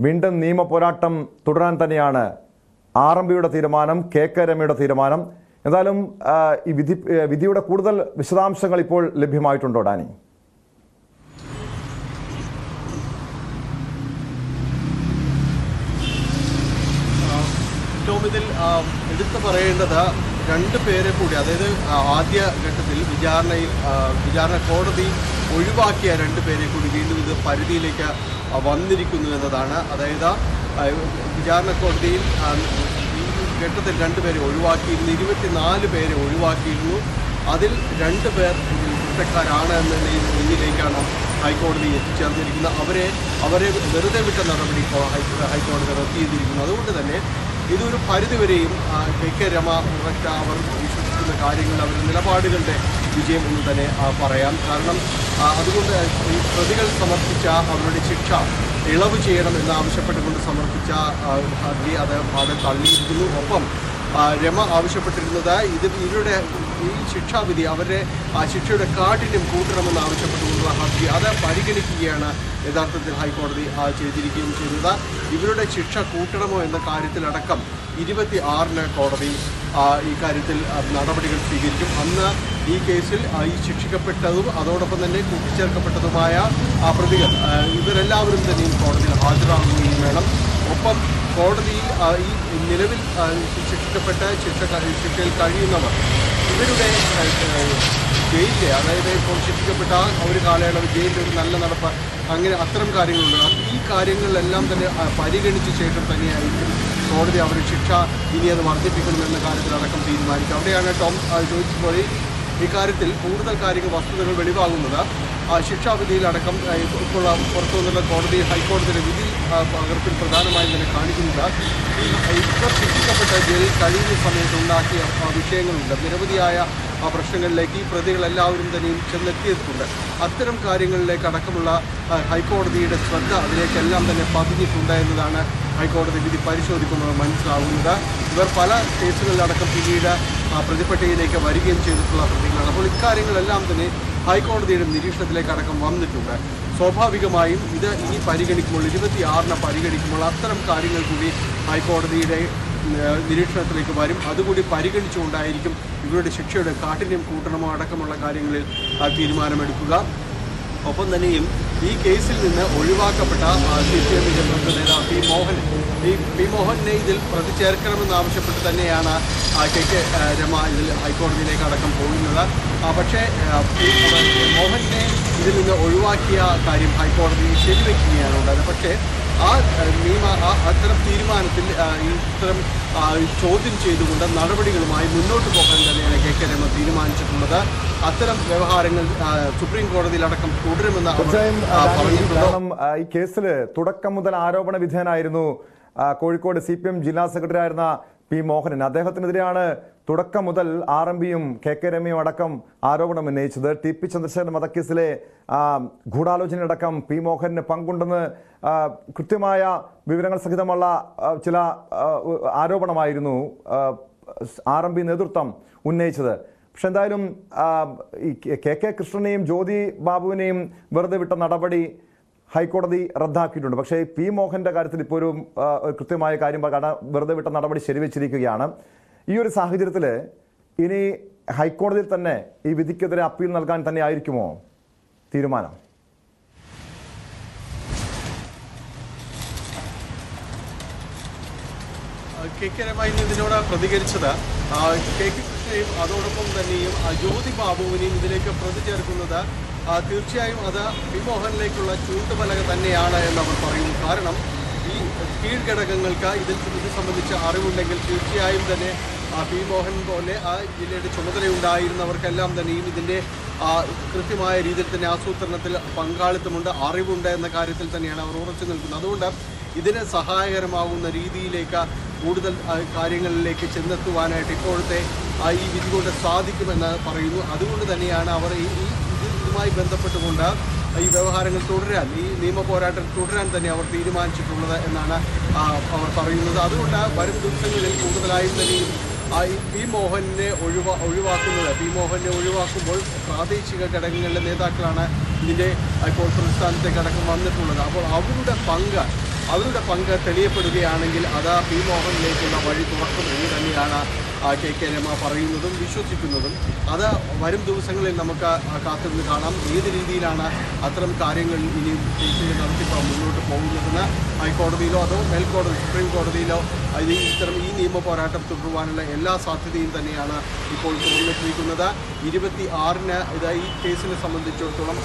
വീണ്ടും നിയമ പോരാട്ടം തുടരാൻ തന്നെയാണ് RMPയുടെ തീരുമാനം, KK രമയുടെ തീരുമാനം. എന്തായാലും ഈ വിധിയുടെ കൂടുതൽ വിശദാംശങ്ങൾ ഇപ്പോൾ ലഭ്യമായിട്ടുണ്ടോ ഡാനി? ഇതിൽ എടുത്തു പറയേണ്ടത് രണ്ട് പേരെ കൂടി, അതായത് ആദ്യ ഘട്ടത്തിൽ വിചാരണ കോടതി ഒഴിവാക്കിയ രണ്ട് പേരെ കൂടി വീണ്ടും ഇത് പരിധിയിലേക്ക് വന്നിരിക്കുന്നു എന്നതാണ്. അതായത് വിചാരണ കോടതിയിൽ ഈ ഘട്ടത്തിൽ 2 പേരെ ഒഴിവാക്കിയിരുന്നു, 24 പേരെ ഒഴിവാക്കിയിരുന്നു. അതിൽ 2 പേർ കുറ്റക്കാരാണ് എന്നതിലേക്കാണ് ഹൈക്കോടതി എത്തിച്ചേർന്നിരിക്കുന്നത്. അവരെ വെറുതെ വിട്ട നടപടി ഹൈക്കോടതി റദ്ദ് ചെയ്തിരിക്കുന്നു. അതുകൊണ്ട് തന്നെ ഇതൊരു പരിധിവരെയും KK രമ ഉറച്ച അവർ വിശ്വസിക്കുന്ന കാര്യങ്ങൾ, അവരുടെ നിലപാടുകളുടെ വിജയം എന്ന് തന്നെ പറയാം. കാരണം അതുകൊണ്ട് ഈ പ്രതികൾ സമർപ്പിച്ച അവരുടെ ശിക്ഷ ഇളവ് ചെയ്യണം എന്നാവശ്യപ്പെട്ടുകൊണ്ട് സമർപ്പിച്ച ഹർജി അത് തള്ളിയിരിക്കുന്നു. ഒപ്പം രമ ആവശ്യപ്പെട്ടിരുന്നത് ഇവരുടെ ഈ ശിക്ഷാവിധി അവരുടെ ശിക്ഷയുടെ കാഠിന്യം കൂട്ടണമെന്ന് ആവശ്യപ്പെട്ടുകൊണ്ടുള്ള ഹർജി അത് പരിഗണിക്കുകയാണ് യഥാർത്ഥത്തിൽ ഹൈക്കോടതി ചെയ്തിരിക്കുകയും ചെയ്തത്. ഇവരുടെ ശിക്ഷ കൂട്ടണമോ എന്ന കാര്യത്തിലടക്കം 26-ന് കോടതി ഈ കാര്യത്തിൽ നടപടികൾ സ്വീകരിക്കും. അന്ന് ഈ കേസിൽ ഈ ശിക്ഷിക്കപ്പെട്ടതും അതോടൊപ്പം തന്നെ കൂട്ടിച്ചേർക്കപ്പെട്ടതുമായ പ്രതികൾ ഇവരെല്ലാവരും തന്നെയും കോടതിയിൽ ഹാജരാകുകയും വേണം. ഒപ്പം കോടതിയിൽ ഈ നിലവിൽ ശിക്ഷിക്കപ്പെട്ട ശിക്ഷയിൽ കഴിയുന്നവർ ഇവരുടെ ജയിലിലെ, അതായത് ഇപ്പോൾ ശിക്ഷിക്കപ്പെട്ട ഒരു കാലയളവ് ജയിലിൽ ഒരു നല്ല നടപ്പ്, അങ്ങനെ അത്തരം കാര്യങ്ങളുണ്ട്. ഈ കാര്യങ്ങളിലെല്ലാം തന്നെ പരിഗണിച്ച ശേഷം തന്നെയായിരിക്കും കോടതി അവരുടെ ശിക്ഷ ഇനി അത് വർദ്ധിപ്പിക്കണമെന്ന കാര്യത്തിലടക്കം തീരുമാനിക്കും. അവിടെയാണ് ടോം ചോദിച്ചതുപോലെ ഇക്കാര്യത്തിൽ കൂടുതൽ കാര്യങ്ങൾ വസ്തുതകൾ വെളിവാകുന്നത്. ശിക്ഷാവിധിയിലടക്കം ഇപ്പോൾ പുറത്തു നിന്നുള്ള ഹൈക്കോടതിയുടെ വിധി പകർപ്പിൽ പ്രധാനമായും തന്നെ കാണിക്കുന്നത് ഇവർ ശിക്ഷിക്കപ്പെട്ട ജയിലിൽ കഴിയുന്ന സമയത്ത് ഉണ്ടാക്കിയ വിഷയങ്ങളുണ്ട്. നിരവധിയായ പ്രശ്നങ്ങളിലേക്ക് ഈ പ്രതികളെല്ലാവരും തന്നെയും ചെന്നെത്തിയിട്ടുണ്ട്. അത്തരം കാര്യങ്ങളിലേക്ക് അടക്കമുള്ള ഹൈക്കോടതിയുടെ ശ്രദ്ധ അതിലേക്കെല്ലാം തന്നെ പതിഞ്ഞിട്ടുണ്ട് എന്നതാണ് ഹൈക്കോടതി വിധി പരിശോധിക്കുന്നത് മനസ്സിലാവുന്നത്. ഇവർ പല കേസുകളിലടക്കം പിന്നീട് പ്രതിപട്ടികയിലേക്ക് വരികയും ചെയ്തിട്ടുള്ള പ്രതികളാണ്. അപ്പോൾ ഇക്കാര്യങ്ങളെല്ലാം തന്നെ ഹൈക്കോടതിയുടെ നിരീക്ഷണത്തിലേക്ക് അടക്കം വന്നിട്ടുണ്ട്. സ്വാഭാവികമായും ഇത് ഇനി പരിഗണിക്കുമ്പോൾ 26-ന് പരിഗണിക്കുമ്പോൾ അത്തരം കാര്യങ്ങൾ കൂടി ഹൈക്കോടതിയുടെ നിരീക്ഷണത്തിലേക്ക് വരും. അതുകൂടി പരിഗണിച്ചുകൊണ്ടായിരിക്കും ഇവരുടെ ശിക്ഷയുടെ കാഠിന്യം കൂട്ടണമോ അടക്കമുള്ള കാര്യങ്ങളിൽ തീരുമാനമെടുക്കുക. ഒപ്പം തന്നെയും ഈ കേസിൽ നിന്ന് ഒഴിവാക്കപ്പെട്ട CPM-ന്റെ നേതാവ് പി മോഹനെ ഇതിൽ പ്രതി ചേർക്കണമെന്നാവശ്യപ്പെട്ട് തന്നെയാണ് KK രമ ഇതിൽ ഹൈക്കോടതിയിലേക്ക് അടക്കം പോകുന്നത്. പക്ഷേ മോഹനെ ഇതിൽ നിന്ന് ഒഴിവാക്കിയ കാര്യം ഹൈക്കോടതി ശരിവെക്കുകയാണ് ഉണ്ടായത്. പക്ഷേ അത്തരം തീരുമാനത്തിൽ ഇത്തരം ചോദ്യം ചെയ്തുകൊണ്ട് നടപടികളുമായി മുന്നോട്ട് പോകാൻ തന്നെയാണ് KK രമ തീരുമാനിച്ചിട്ടുള്ളത്. അത്തരം വ്യവഹാരങ്ങൾ സുപ്രീം കോടതിയിലടക്കം തുടരുമെന്ന് പറഞ്ഞിട്ടുണ്ട്. ഈ കേസിൽ തുടക്കം മുതൽ ആരോപണ വിധേയനായിരുന്നു കോഴിക്കോട് CPM ജില്ലാ സെക്രട്ടറി ആയിരുന്ന പി മോഹനൻ. അദ്ദേഹത്തിനെതിരെയാണ് തുടക്കം മുതൽ RMPയും KK രമയും അടക്കം ആരോപണം ഉന്നയിച്ചത്. TP ചന്ദ്രശേഖരൻ വധക്കേസിലെ ഗൂഢാലോചനയടക്കം പി മോഹനന് പങ്കുണ്ടെന്ന് കൃത്യമായ വിവരങ്ങൾ സഹിതമുള്ള ചില ആരോപണമായിരുന്നു RMP നേതൃത്വം ഉന്നയിച്ചത്. പക്ഷെ എന്തായാലും ഈ KK കൃഷ്ണനെയും ജ്യോതി ബാബുവിനെയും വെറുതെ വിട്ട നടപടി ഹൈക്കോടതി റദ്ദാക്കിയിട്ടുണ്ട്. പക്ഷേ പി മോഹന്റെ കാര്യത്തിൽ ഇപ്പോൾ ഒരു കൃത്യമായ കാര്യം വെറുതെ വിട്ട നടപടി ശരിവെച്ചിരിക്കുകയാണ്. ഈ ഒരു സാഹചര്യത്തിൽ ഇനി ഹൈക്കോടതിയിൽ തന്നെ ഈ വിധിക്കെതിരെ അപ്പീൽ നൽകാൻ തന്നെ ആയിരിക്കുമോ തീരുമാനം? KK രമ ഇതിനോട് പ്രതികരിച്ചത് KK കൃഷ്ണയും അതോടൊപ്പം തന്നെയും ജ്യോതി ബാബുവിനെയും ഇതിലേക്ക് പ്രതി ചേർക്കുന്നത് തീർച്ചയായും അത് പി മോഹനിലേക്കുള്ള ചൂണ്ടുപലക തന്നെയാണ് എന്നവർ പറയുന്നു. കാരണം ഈ കീഴ്ഘടകങ്ങൾക്ക് ഇത് സംബന്ധിച്ച അറിവുണ്ടെങ്കിൽ തീർച്ചയായും തന്നെ പി മോഹൻ പോലെ ആ ജില്ലയുടെ ചുമതലയുണ്ടായിരുന്നവർക്കെല്ലാം തന്നെയും ഇതിൻ്റെ കൃത്യമായ രീതിയിൽ തന്നെ ആസൂത്രണത്തിൽ പങ്കാളിത്തമുണ്ട്, അറിവുണ്ട് എന്ന കാര്യത്തിൽ തന്നെയാണ് അവർ ഉറച്ചു നിൽക്കുന്നത്. അതുകൊണ്ട് ഇതിന് സഹായകരമാകുന്ന രീതിയിലേക്ക് കൂടുതൽ കാര്യങ്ങളിലേക്ക് ചെന്നെത്തുവാനായിട്ട് ഇപ്പോഴത്തെ ഈ വിധി കൊണ്ട് സാധിക്കുമെന്ന് പറയുന്നു. അതുകൊണ്ട് തന്നെയാണ് അവർ ഇതുമായി ബന്ധപ്പെട്ടുകൊണ്ട് ഈ വ്യവഹാരങ്ങൾ തുടരാൻ, ഈ നിയമ പോരാട്ടം തുടരാൻ തന്നെ അവർ തീരുമാനിച്ചിട്ടുള്ളത് എന്നാണ് അവർ പറയുന്നത്. അതുകൊണ്ട് വരും ദിവസങ്ങളിൽ കൂടുതലായും തന്നെയും പി മോഹനെ ഒഴിവാക്കുമ്പോൾ പ്രാദേശിക ഘടകങ്ങളിലെ നേതാക്കളാണ് ഇതിൻ്റെ ഇപ്പോൾ സംസ്ഥാനത്തേക്ക് അടക്കം വന്നിട്ടുള്ളത്. അപ്പോൾ അവരുടെ പങ്ക് അവരുടെ പങ്ക് തെളിയപ്പെടുകയാണെങ്കിൽ അത് പി മോഹനിലേക്കുള്ള വഴി തുറക്കും എന്ന് തന്നെയാണ് KK രമ പറയുന്നതും വിശ്വസിക്കുന്നതും. അത് വരും ദിവസങ്ങളിൽ നമുക്ക് കാത്തിരുന്ന് കാണാം ഏത് രീതിയിലാണ് അത്തരം കാര്യങ്ങൾ ഇനി കേസിന്റെ നടത്തിപ്പ് മുന്നോട്ട് പോകുന്നതെന്ന്. ഹൈക്കോടതിയിലോ അതോ മേൽക്കോടതി സുപ്രീം കോടതിയിലോ ഇത്തരം ഈ നിയമ പോരാട്ടം തുടരുവാനുള്ള എല്ലാ സാധ്യതയും തന്നെയാണ് ഇപ്പോൾ തുറന്നിട്ടിരിക്കുന്നത്. 26-ന് ഈ കേസിനെ സംബന്ധിച്ചിടത്തോളം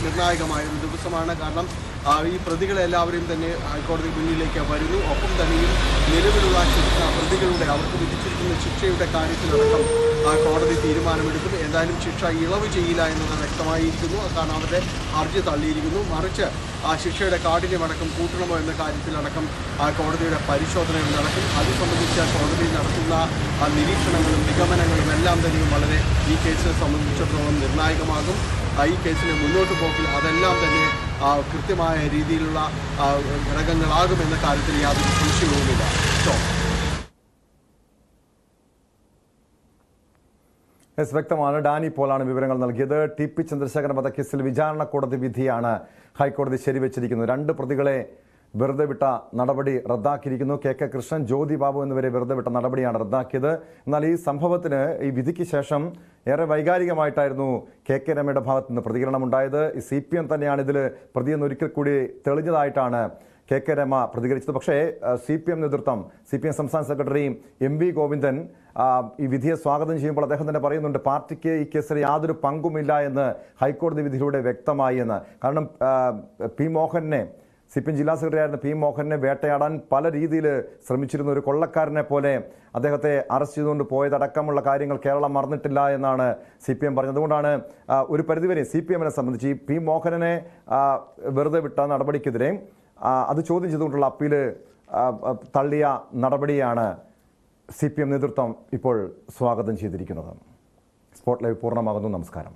നിർണായകമായ ഒരു ദിവസമാണ്. കാരണം ഈ പ്രതികളെല്ലാവരെയും തന്നെ ഹൈക്കോടതി മുന്നിലേക്ക് വരുന്നു. ഒപ്പം തന്നെയും നിലവിലുള്ള പ്രതികളുടെ അവർക്ക് വിധിച്ചിരിക്കുന്ന ശിക്ഷയുടെ കാര്യത്തിലടക്കം കോടതി തീരുമാനമെടുക്കും. എന്തായാലും ശിക്ഷ ഇളവ് ചെയ്യില്ല എന്നത് വ്യക്തമായിരിക്കുന്നു. കാരണം അവരുടെ ഹർജി തള്ളിയിരിക്കുന്നു. മറിച്ച് ആ ശിക്ഷയുടെ കാഠിന്യമടക്കം കൂട്ടണമോ എന്ന കാര്യത്തിലടക്കം കോടതിയുടെ പരിശോധനകൾ നടക്കും. അത് സംബന്ധിച്ച് കോടതി നടത്തുന്ന നിരീക്ഷണങ്ങളും നിഗമനങ്ങളും എല്ലാം തന്നെയും വളരെ ഈ കേസിനെ സംബന്ധിച്ചിടത്തോളം നിർണായകമാകും. ഈ കേസിനെ മുന്നോട്ട് പോക്കിൽ അതെല്ലാം തന്നെ കൃത്യമായ രീതിയിലുള്ള ഘടകങ്ങളാകുമെന്ന കാര്യത്തിൽ യാതൊരു സംശയവുമില്ല. വ്യക്തമാണ്. ഡാനി പോളാണ് വിവരങ്ങൾ നൽകിയത്. TP ചന്ദ്രശേഖരൻ വധക്കേസിൽ വിചാരണ കോടതി വിധിയാണ് ഹൈക്കോടതി ശരിവച്ചിരിക്കുന്നത്. 2 പ്രതികളെ വെറുതെ വിട്ട നടപടി റദ്ദാക്കിയിരിക്കുന്നു. KK കൃഷ്ണൻ, ജ്യോതി ബാബു എന്നിവരെ വെറുതെ വിട്ട നടപടിയാണ് റദ്ദാക്കിയത്. എന്നാൽ ഈ സംഭവത്തിന് ഈ വിധിക്ക് ശേഷം ഏറെ വൈകാരികമായിട്ടായിരുന്നു KK രമയുടെ ഭാഗത്തു നിന്ന് പ്രതികരണമുണ്ടായത്. ഈ CPM തന്നെയാണ് ഇതിൽ പ്രതിയെന്ന് ഒരിക്കൽ കൂടി തെളിഞ്ഞതായിട്ടാണ് KK രമ പ്രതികരിച്ചത്. പക്ഷേ CPM നേതൃത്വം, CPM സംസ്ഥാന സെക്രട്ടറി MV ഗോവിന്ദൻ ഈ വിധിയെ സ്വാഗതം ചെയ്യുമ്പോൾ അദ്ദേഹം തന്നെ പറയുന്നുണ്ട് പാർട്ടിക്ക് ഈ കേസിൽ യാതൊരു പങ്കുമില്ല എന്ന് ഹൈക്കോടതി വിധിയിലൂടെ വ്യക്തമായി എന്ന്. കാരണം പി മോഹനെ, CPM ജില്ലാ സെക്രട്ടറി ആയിരുന്ന പി മോഹനെ വേട്ടയാടാൻ പല രീതിയിൽ ശ്രമിച്ചിരുന്ന ഒരു കൊള്ളക്കാരനെ പോലെ അദ്ദേഹത്തെ അറസ്റ്റ് ചെയ്തുകൊണ്ട് പോയതടക്കമുള്ള കാര്യങ്ങൾ കേരളം മറന്നിട്ടില്ല എന്നാണ് CPM പറഞ്ഞത്. അതുകൊണ്ടാണ് ഒരു പരിധിവരെ CPM-നെ സംബന്ധിച്ച് ഈ പി മോഹനെ വെറുതെ വിട്ട നടപടിക്കെതിരെ അത് ചോദ്യം ചെയ്തുകൊണ്ടുള്ള അപ്പീല് തള്ളിയ നടപടിയാണ് CPM നേതൃത്വം ഇപ്പോൾ സ്വാഗതം ചെയ്തിരിക്കുന്നത്. സ്പോട്ട് ലൈവ് പൂർണ്ണമാകുന്നു. നമസ്കാരം.